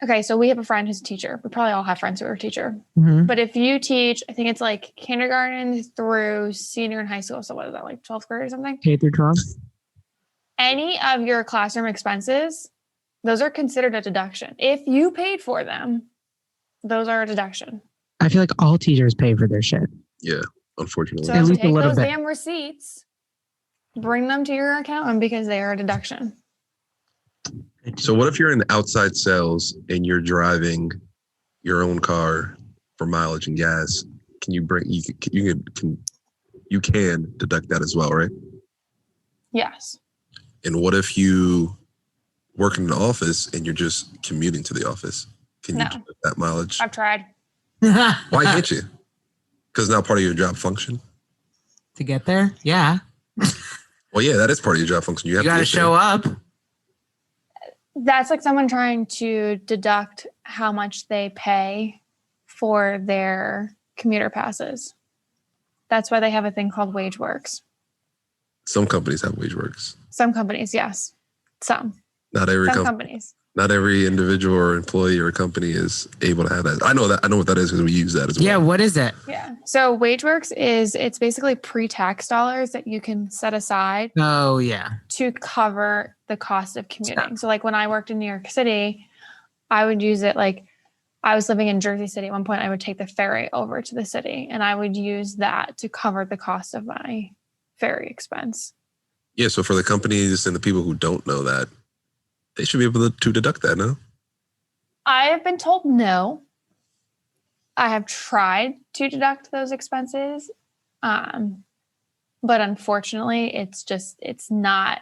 okay, so we have a friend who's a teacher. We probably all have friends who are a teacher. Mm-hmm. But if you teach, I think it's like kindergarten through senior in high school. So what is that, like 12th grade or something? K through 12. Any of your classroom expenses, those are considered a deduction. If you paid for them, those are a deduction. I feel like all teachers pay for their shit. Yeah, unfortunately. So at least take those damn receipts, bring them to your accountant because they are a deduction. So what if you're in outside sales and you're driving your own car for mileage and gas? Can you can deduct that as well, right? Yes. And what if you work in an office and you're just commuting to the office? Can you deduct that mileage? I've tried. Why can't you? Because now part of your job function? To get there? Yeah. Well, yeah, that is part of your job function. You got to show up. That's like someone trying to deduct how much they pay for their commuter passes. That's why they have a thing called WageWorks. Some companies have WageWorks. Some companies, yes. Some. Not every companies. Not every individual or employee or company is able to have that. I know what that is because we use that as well. Yeah, what is it? Yeah. So WageWorks it's basically pre-tax dollars that you can set aside. Oh, yeah. To cover the cost of commuting. So like when I worked in New York City, I would use it like I was living in Jersey City. At one point, I would take the ferry over to the city and I would use that to cover the cost of my ferry expense. Yeah. So for the companies and the people who don't know that, they should be able to deduct that, no? I have been told no. I have tried to deduct those expenses. But unfortunately, it's not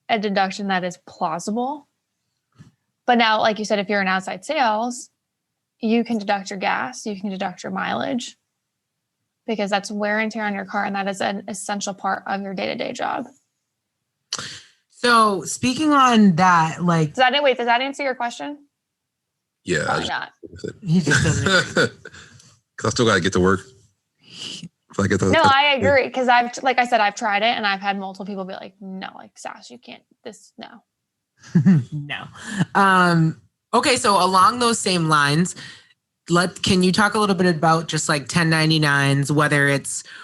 a deduction that is plausible. But now, like you said, if you're in outside sales, you can deduct your gas, you can deduct your mileage because that's wear and tear on your car. And that is an essential part of your day-to-day job. So speaking on that, like... Does that answer your question? Yeah. Probably not. He just doesn't. Because I still got to get to work. If I get to, No, I agree. Because like I said, I've tried it and I've had multiple people be like, no, like Sash, you can't, no. No. Okay. So along those same lines, can you talk a little bit about just like 1099s,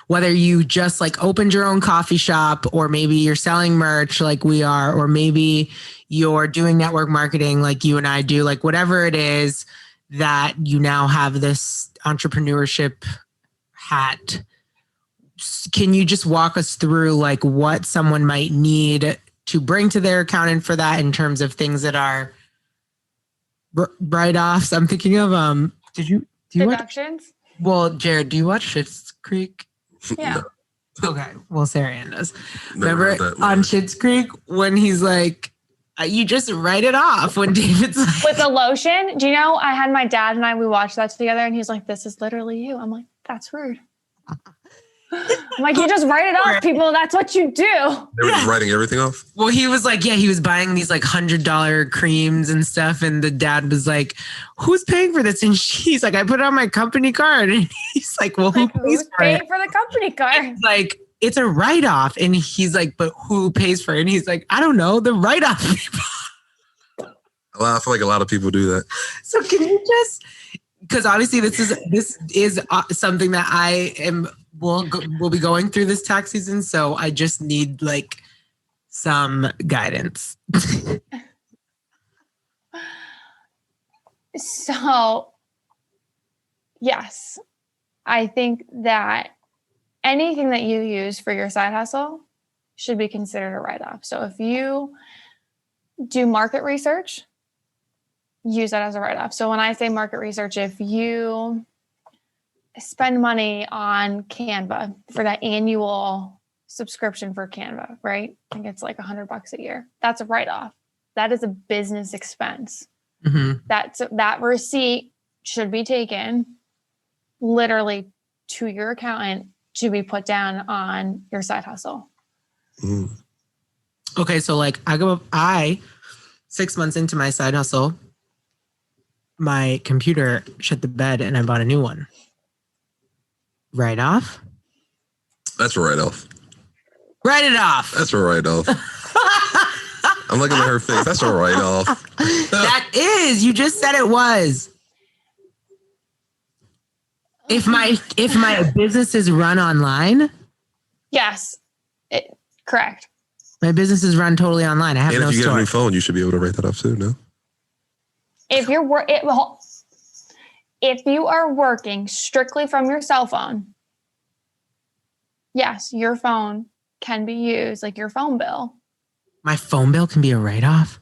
whether you just like opened your own coffee shop, or maybe you're selling merch like we are, or maybe you're doing network marketing like you and I do, like whatever it is that you now have this entrepreneurship hat. Can you just walk us through like what someone might need to bring to their accountant for that in terms of things that are write-offs? I'm thinking of do you Deductions? Well, Jared, do you watch Schitt's Creek? Yeah. No. Okay. Well, Sarah Ann does. Never Remember heard that on one. Schitt's Creek when he's like, you just write it off when David's like, With the lotion, do you know, I had my dad and we watched that together and he's like, this is literally you. I'm like, that's rude. I'm like, you just write it off, people. That's what you do. They were just writing everything off? well, he was like, yeah, he was buying these like $100 creams and stuff. And the dad was like, who's paying for this? And she's like, I put it on my company card. And he's like, well, who pays Who's for paying it? for the company card? He's like, it's a write-off. And he's like, but who pays for it? And he's like, I don't know, the write-off people. I feel like a lot of people do that. So can you just, because obviously this is something that will be going through this tax season. So I just need like some guidance. So, yes, I think that anything that you use for your side hustle should be considered a write-off. So if you do market research, use that as a write-off. So when I say market research, if you spend money on Canva for that annual subscription for Canva, right? I think it's like $100 a year. That's a write-off. That is a business expense. Mm-hmm. That receipt should be taken literally to your accountant to be put down on your side hustle. Mm. Okay, so like I 6 months into my side hustle, my computer shut the bed and I bought a new one. Write off? That's a write-off. Write it off. That's a write-off. I'm looking at her face. That's a write-off. That is. You just said it was. If my business is run online, Yes, correct. my business is run totally online. I have And no if you get a new store. phone, you should be able to write that off too, no? If you are working strictly from your cell phone, yes, your phone can be used, like your phone bill. My phone bill can be a write-off?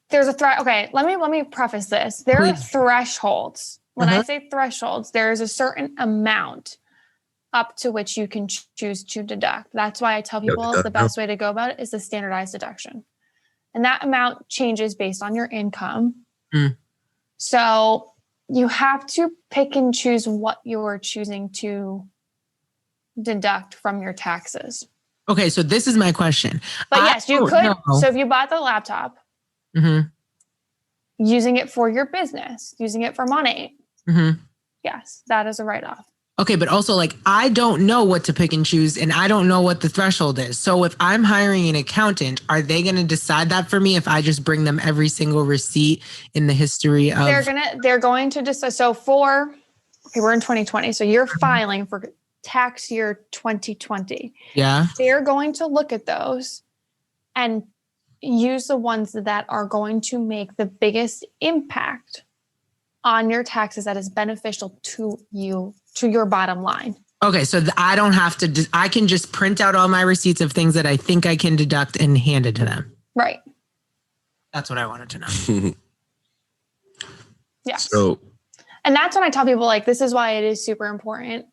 There's a okay, let me preface this. There Please. are thresholds. When I Uh-huh. say thresholds, there is a certain amount up to which you can choose to deduct. That's why I tell people the best way to go about it is the standardized deduction. And that amount changes based on your income. Mm. So you have to pick and choose what you're choosing to deduct from your taxes. Okay, so this is my question. But yes, you could. know. So if you bought the laptop, Mm-hmm. using it for your business, using it for money, Mm-hmm. yes, that is a write-off. Okay, but also like I don't know what to pick and choose and I don't know what the threshold is. So if I'm hiring an accountant, are they going to decide that for me if I just bring them every single receipt in the history of They're going to just we're in 2020. So you're filing for tax year 2020. Yeah. They're going to look at those and use the ones that are going to make the biggest impact on your taxes that is beneficial to you, to your bottom line. Okay, so I don't have to I can just print out all my receipts of things that I think I can deduct and hand it to them. Right. That's what I wanted to know. Yes. So, And that's when I tell people, like, this is why it is super important.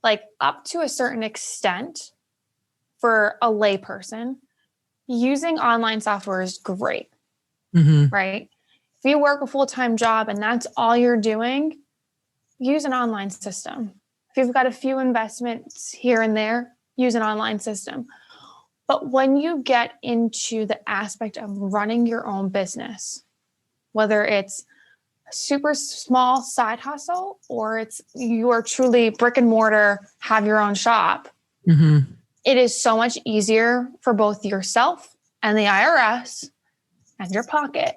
Like, up to a certain extent for a layperson, using online software is great, Mm-hmm. right? If you work a full-time job and that's all you're doing, use an online system. If you've got a few investments here and there, use an online system. But when you get into the aspect of running your own business, whether it's super small side hustle, or it's you are truly brick and mortar, have your own shop, it is so much easier for both yourself and the IRS and your pocket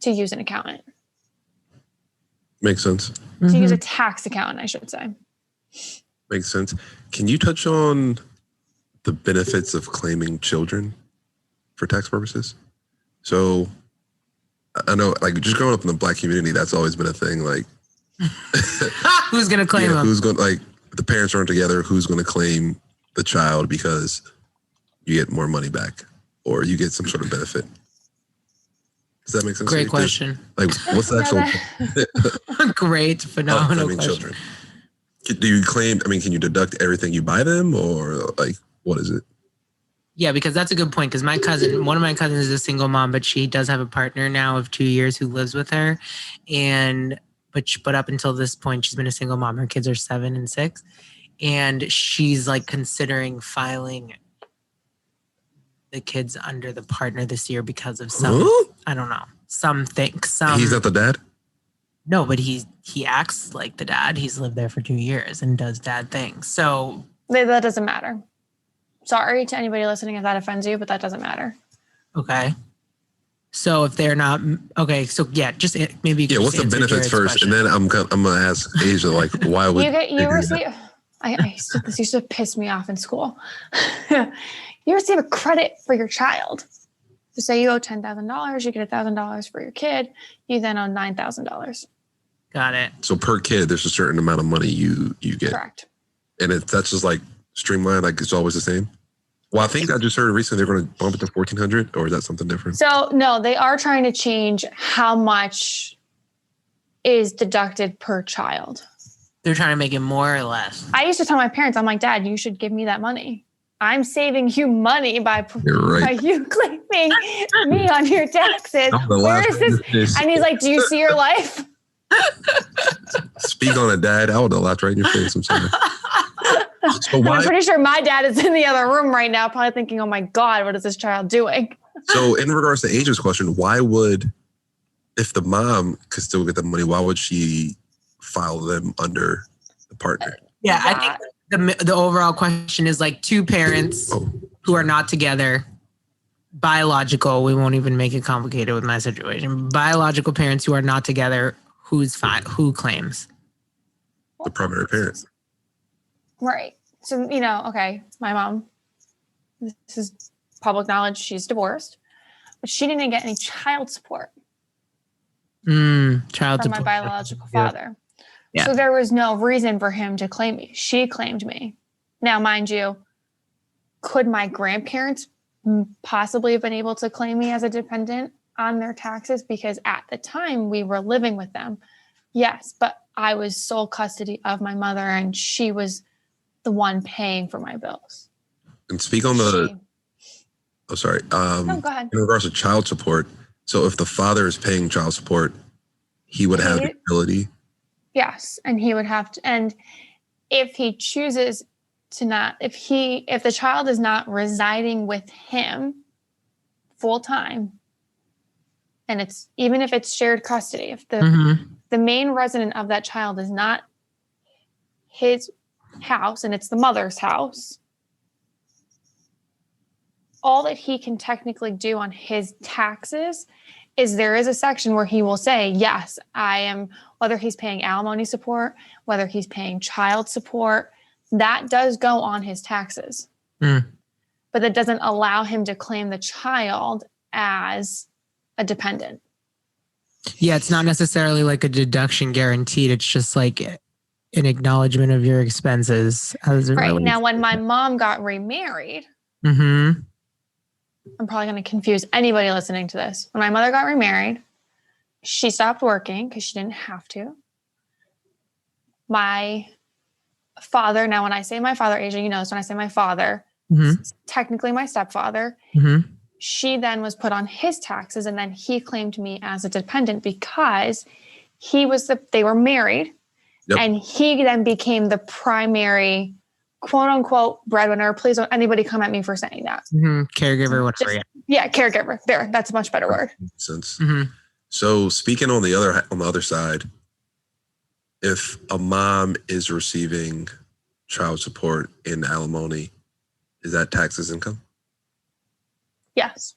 to use an accountant. Makes sense. To use a tax accountant, I should say. Makes sense. Can you touch on the benefits of claiming children for tax purposes? So I know, like, just growing up in the Black community, that's always been a thing. Like, who's going to claim them? Who's going, like, the parents aren't together, who's going to claim the child because you get more money back or you get some sort of benefit? Does that make sense? Great question. Like, what's the actual great, phenomenal question. Children? Do you claim, I mean, can you deduct everything you buy them, or like, what is it? Yeah, because that's a good point. Because one of my cousins is a single mom, but she does have a partner now of 2 years who lives with her. But up until this point, she's been a single mom. Her kids are 7 and 6. And she's like considering filing the kids under the partner this year because of some, I don't know, something. He's not the dad? No, but he acts like the dad. He's lived there for 2 years and does dad things. So that doesn't matter. Sorry to anybody listening if that offends you, but that doesn't matter. Okay. So if they're not okay, so yeah, just maybe. What's the benefits first, question. And then I'm gonna ask Asia, like, why would you receive? This used to piss me off in school. You receive a credit for your child. So say you owe $10,000, you get $1,000 for your kid. You then owe $9,000. Got it. So per kid, there's a certain amount of money you get. Correct. And that's just like streamlined, like it's always the same. Well, I think I just heard recently they're going to bump it to $1,400, or is that something different? So no, they are trying to change how much is deducted per child. They're trying to make it more or less. I used to tell my parents, I'm like, Dad, you should give me that money. I'm saving you money by you claiming me on your taxes. Where is this? And he's like, do you see your life? Speak on it, Dad. I would have laughed right in your face. I'm sorry. So I'm pretty sure my dad is in the other room right now, probably thinking, oh my God, what is this child doing? So in regards to Asia's question, if the mom could still get the money, why would she file them under the partner? Yeah, I think the overall question is like two parents who are not together, biological. We won't even make it complicated with my situation. Biological parents who are not together, who claims? The primary parent. Right. So, okay, my mom, this is public knowledge, she's divorced, but she didn't get any child support from my biological father. Yeah. So there was no reason for him to claim me. She claimed me. Now, mind you, could my grandparents possibly have been able to claim me as a dependent on their taxes? Because at the time we were living with them. Yes, but I was sole custody of my mother and she was the one paying for my bills. And speak on no, go ahead. In regards to child support, so if the father is paying child support, he would have the ability. Yes, and he would have to, and if he chooses to not, if the child is not residing with him full time, and it's even if it's shared custody, if the main resident of that child is not his house and it's the mother's house, all that he can technically do on his taxes is there is a section where he will say, yes, I am, whether he's paying alimony support, whether he's paying child support, that does go on his taxes. But that doesn't allow him to claim the child as a dependent. Yeah, it's not necessarily like a deduction guaranteed. It's just like an acknowledgement of your expenses. Right. Now, when my mom got remarried, I'm probably going to confuse anybody listening to this. When my mother got remarried, she stopped working because she didn't have to. My father, now when I say my father, Asia, so when I say my father, technically my stepfather, she then was put on his taxes and then he claimed me as a dependent because they were married and he then became the primary quote unquote breadwinner. Please don't anybody come at me for saying that. Caregiver, whatever. Yeah, caregiver. There, that's a much better word. Makes sense. So speaking on the other side, if a mom is receiving child support and alimony, is that taxed as income? Yes.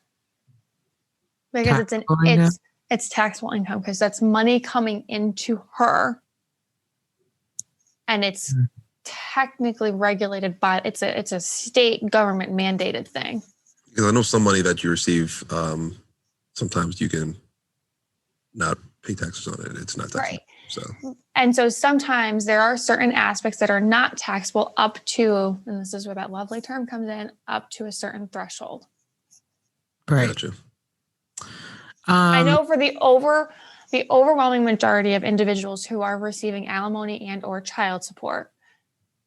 Because it's taxable income because that's money coming into her, and it's technically regulated by it's a state government mandated thing. Because I know some money that you receive, sometimes you can not pay taxes on it. It's not taxable. Right. So sometimes there are certain aspects that are not taxable up to, and this is where that lovely term comes in, up to a certain threshold. Right. Gotcha. I know for the overwhelming majority of individuals who are receiving alimony and or child support,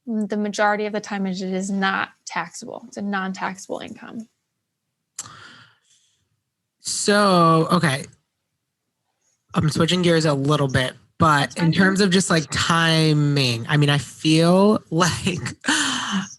the majority of the time it is not taxable. It's a non-taxable income. So, okay. I'm switching gears a little bit, but in terms of just like timing, I mean, I feel like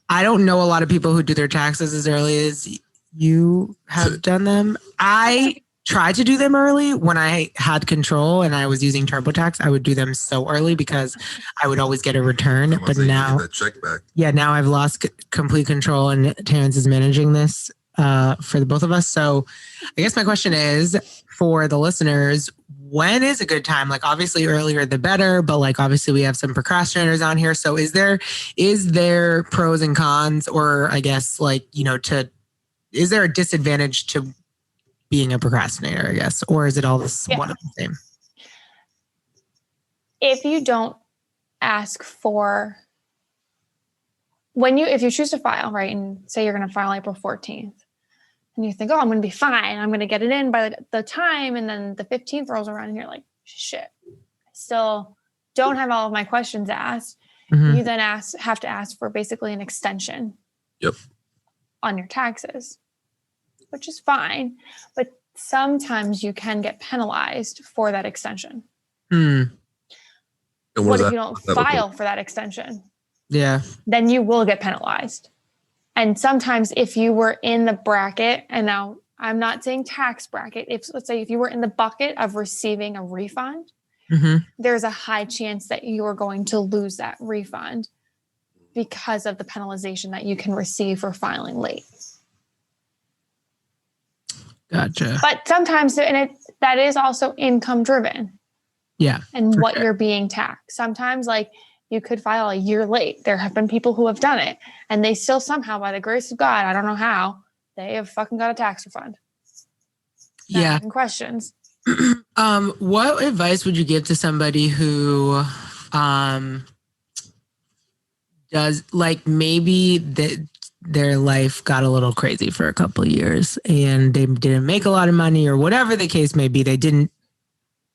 I don't know a lot of people who do their taxes as early as you have done them. I tried to do them early when I had control and I was using TurboTax. I would do them so early because I would always get a return. But now, that check back. Yeah, now I've lost complete control and Terrence is managing this for the both of us. So I guess my question is for the listeners, when is a good time? Like obviously earlier the better, but like obviously we have some procrastinators on here. So is there pros and cons, or I guess like, is there a disadvantage to being a procrastinator, I guess, or is it all one of the same? If you don't ask for, if you choose to file, right, and say you're going to file April 14th, and you think, oh, I'm going to be fine, I'm going to get it in by the time, and then the 15th rolls around and you're like, shit, I still don't have all of my questions asked. Mm-hmm. You then have to ask for basically an extension on your taxes, which is fine, but sometimes you can get penalized for that extension. What if you don't file for that extension? Yeah. Then you will get penalized. And sometimes if you were in the bracket, and now I'm not saying tax bracket, let's say if you were in the bucket of receiving a refund, there's a high chance that you are going to lose that refund because of the penalization that you can receive for filing late. Gotcha. But sometimes, that is also income driven. Yeah. And what you're being taxed. Sometimes like you could file a year late. There have been people who have done it and they still somehow, by the grace of God, I don't know how, they have fucking got a tax refund. Yeah. Questions. What advice would you give to somebody who does like maybe their life got a little crazy for a couple of years and they didn't make a lot of money or whatever the case may be. They didn't,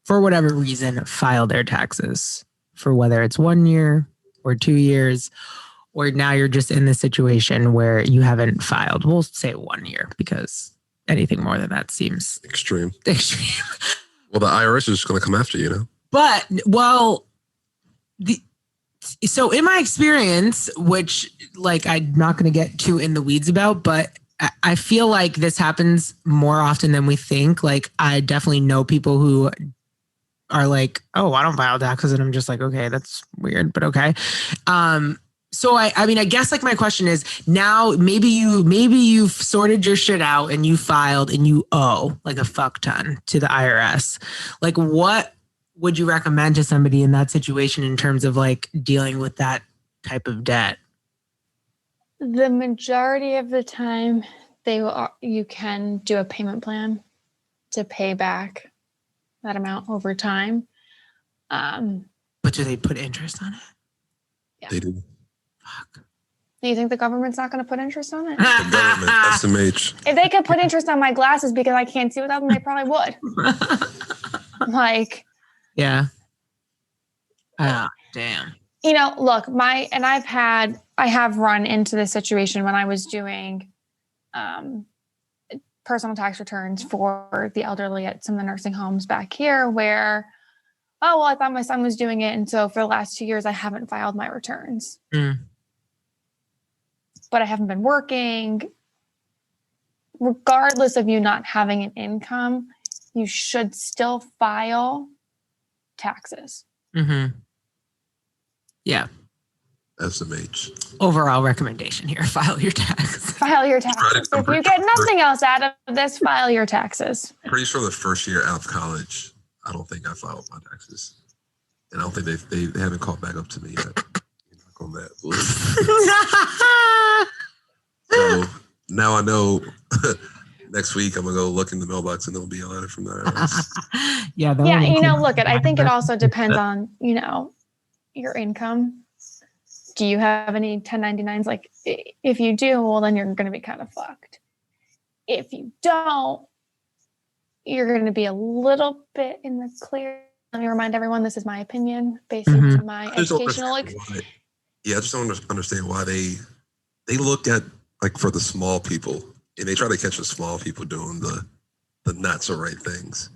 for whatever reason, file their taxes for whether it's 1 year or 2 years, or now you're just in the situation where you haven't filed. We'll say 1 year because anything more than that seems extreme. Well, the IRS is just going to come after you, But, so in my experience, which like I'm not going to get too in the weeds about, but I feel like this happens more often than we think. Like I definitely know people who are like, oh, I don't file taxes. And I'm just like, okay, that's weird, but okay. So I mean, I guess like my question is now maybe you've sorted your shit out and you filed and you owe like a fuck ton to the IRS. Like what would you recommend to somebody in that situation in terms of like dealing with that type of debt? The majority of the time you can do a payment plan to pay back that amount over time. But do they put interest on it? Yeah. They do. Fuck. Do you think the government's not going to put interest on it? The government, SMH. If they could put interest on my glasses because I can't see without them, they probably would. Like, yeah. Damn. Look, I have run into this situation when I was doing personal tax returns for the elderly at some of the nursing homes back here where, oh, well, I thought my son was doing it. And so for the last 2 years, I haven't filed my returns. But I haven't been working. Regardless of you not having an income, you should still file taxes. Mm-hmm. Yeah. SMH. Overall recommendation here: file your taxes. File your taxes. If you get nothing else out of this, file your taxes. Pretty sure the first year out of college, I don't think I filed my taxes, and I don't think they haven't caught back up to me yet. On that. So now I know. Next week, I'm gonna go look in the mailbox, and there'll be a letter from the IRS. Yeah. Look, I think it also depends on your income. Do you have any 1099s? Like, if you do, well, then you're going to be kind of fucked. If you don't, you're going to be a little bit in the clear. Let me remind everyone, this is my opinion based on my educational. I just don't understand why they look at, like, for the small people, and they try to catch the small people doing the not so right things.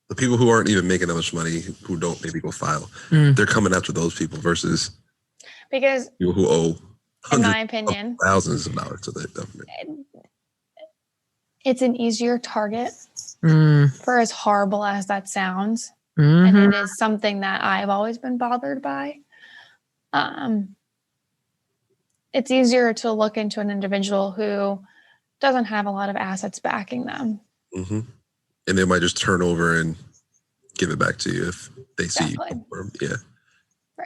The people who aren't even making that much money, who don't maybe go file, they're coming after those people versus because people who owe in my opinion thousands of dollars to the government. It's an easier target for as horrible as that sounds. And it is something that I've always been bothered by. It's easier to look into an individual who doesn't have a lot of assets backing them. Mm-hmm. And they might just turn over and give it back to you if they see you. Yeah.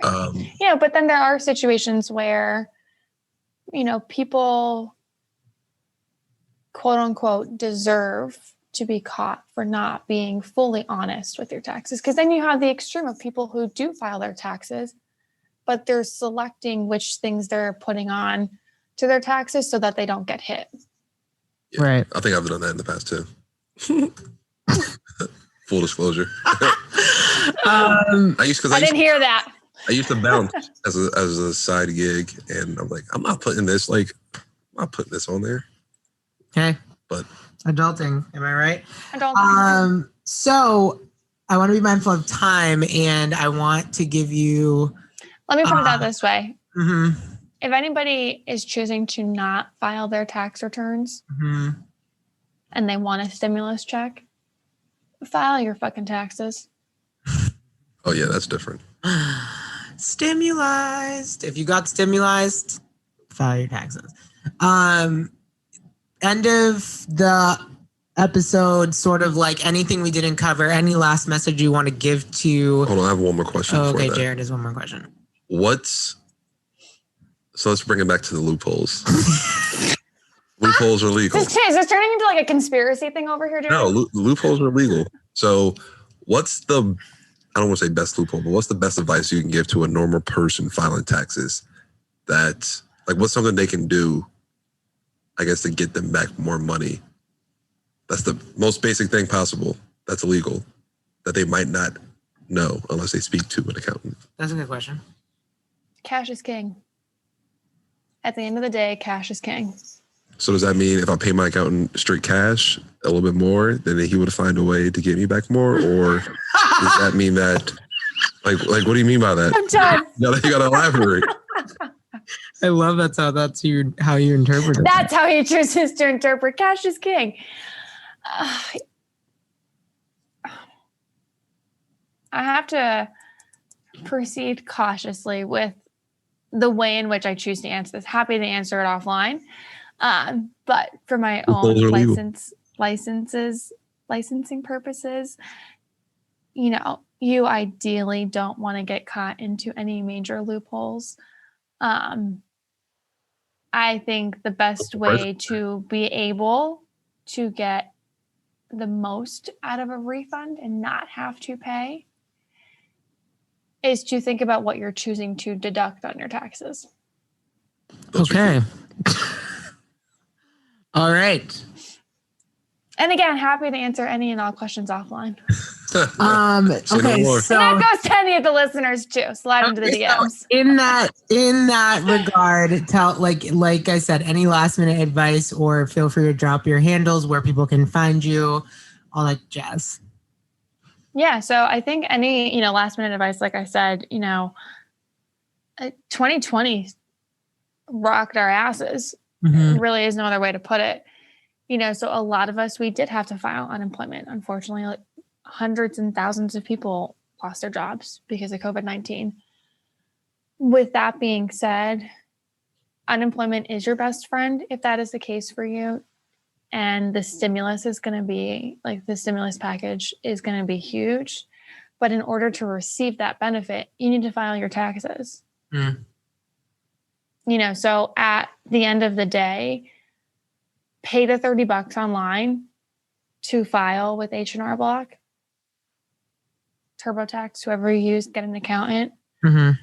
Right. But then there are situations where, people, quote unquote, deserve to be caught for not being fully honest with your taxes. Because then you have the extreme of people who do file their taxes, but they're selecting which things they're putting on to their taxes so that they don't get hit. Yeah, right. I think I've done that in the past too. Full disclosure. I didn't hear that. I used to bounce as a side gig, and I'm like, I'm not putting this on there. Okay. But adulting, am I right? Adulting. So I want to be mindful of time, and I want to give you. Let me put it out this way. Mm-hmm. If anybody is choosing to not file their tax returns and they want a stimulus check, file your fucking taxes. Oh yeah, that's different. Stimulized. If you got stimulized, file your taxes. End of the episode, sort of like anything we didn't cover, any last message you want to give to... Hold on, I have one more question. Okay, Jared has one more question. So let's bring it back to the loopholes. Loopholes are legal. Is this turning into like a conspiracy thing over here, Jared? No, loopholes are legal. So what's the... I don't want to say best loophole, but what's the best advice you can give to a normal person filing taxes? That, like, what's something they can do, I guess, to get them back more money? That's the most basic thing possible. That's illegal. That they might not know unless they speak to an accountant. That's a good question. Cash is king. At the end of the day, cash is king. So does that mean if I pay my accountant straight cash a little bit more, then he would find a way to get me back more? Or does that mean that, like what do you mean by that? I'm done. You gotta elaborate. I love that's how you interpret it. That's how he chooses to interpret cash is king. I have to proceed cautiously with the way in which I choose to answer this. Happy to answer it offline. But for my own licensing purposes, you ideally don't want to get caught into any major loopholes. I think the best way to be able to get the most out of a refund and not have to pay is to think about what you're choosing to deduct on your taxes. Okay. All right. And again, happy to answer any and all questions offline. Okay, so and that goes to any of the listeners too. Slide into the DMs. So in that regard, tell like I said, any last minute advice, or feel free to drop your handles where people can find you, all that jazz. Yeah, so I think any last minute advice, like I said, 2020 rocked our asses. Mm-hmm. Really is no other way to put it. So a lot of us, we did have to file unemployment, unfortunately, hundreds and thousands of people lost their jobs because of COVID-19. With that being said, unemployment is your best friend if that is the case for you. And the stimulus is going to be like the stimulus package is going to be huge. But in order to receive that benefit, you need to file your taxes. You know, so at the end of the day, pay the $30 online to file with H&R Block, TurboTax, whoever you use, get an accountant, and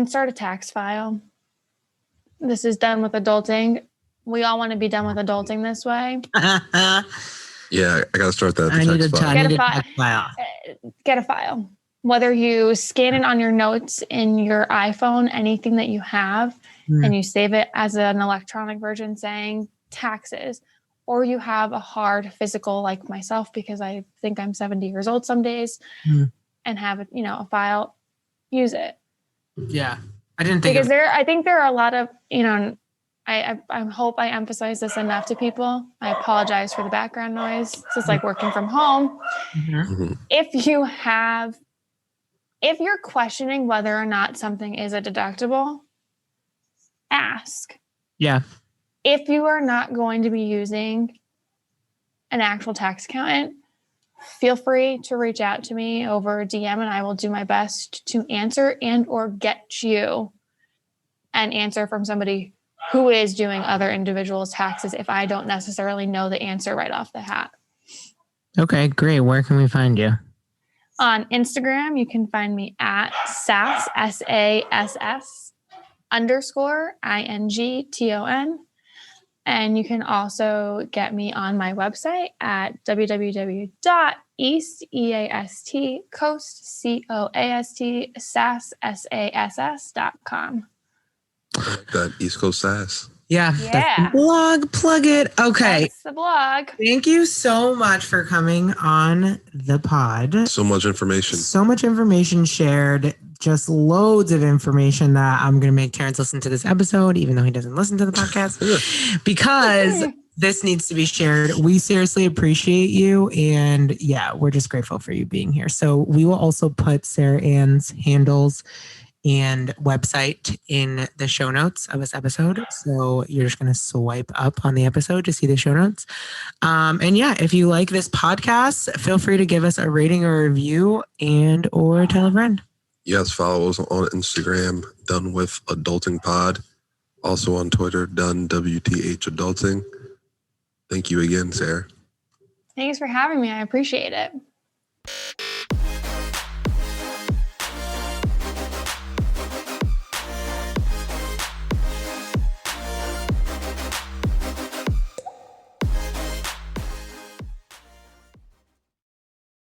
start a tax file. This is done with adulting. We all want to be done with adulting this way. Yeah, I got to start that. I need a tax file. Get a file. Whether you scan it on your notes in your iPhone, anything that you have, and you save it as an electronic version saying taxes, or you have a hard physical like myself, because I think I'm 70 years old some days, and have a file, use it. Yeah. I didn't think because I think there are a lot of, I hope I emphasize this enough to people. I apologize for the background noise. This is like working from home. If you're questioning whether or not something is a deductible, ask. Yeah. If you are not going to be using an actual tax accountant, feel free to reach out to me over DM, and I will do my best to answer and or get you an answer from somebody who is doing other individuals' taxes if I don't necessarily know the answer right off the hat. Okay, great. Where can we find you? On Instagram, you can find me at sass, SASS _INGTON. And you can also get me on my website at www.east.sass.com. I like that. East Coast Sass. Yeah. That's the blog. Plug it. Okay. That's the blog. Thank you so much for coming on the pod. So much information. So much information shared. Just loads of information that I'm going to make Terrence listen to this episode, even though he doesn't listen to the podcast, because this needs to be shared. We seriously appreciate you. And yeah, we're just grateful for you being here. So we will also put Sarah Ann's handles and website in the show notes of this episode. So you're just going to swipe up on the episode to see the show notes. And yeah, if you like this podcast, feel free to give us a rating or a review and or tell a friend. Yes, follow us on Instagram, Done With Adulting Pod. Also on Twitter, Done WTH Adulting. Thank you again, Sarah. Thanks for having me. I appreciate it.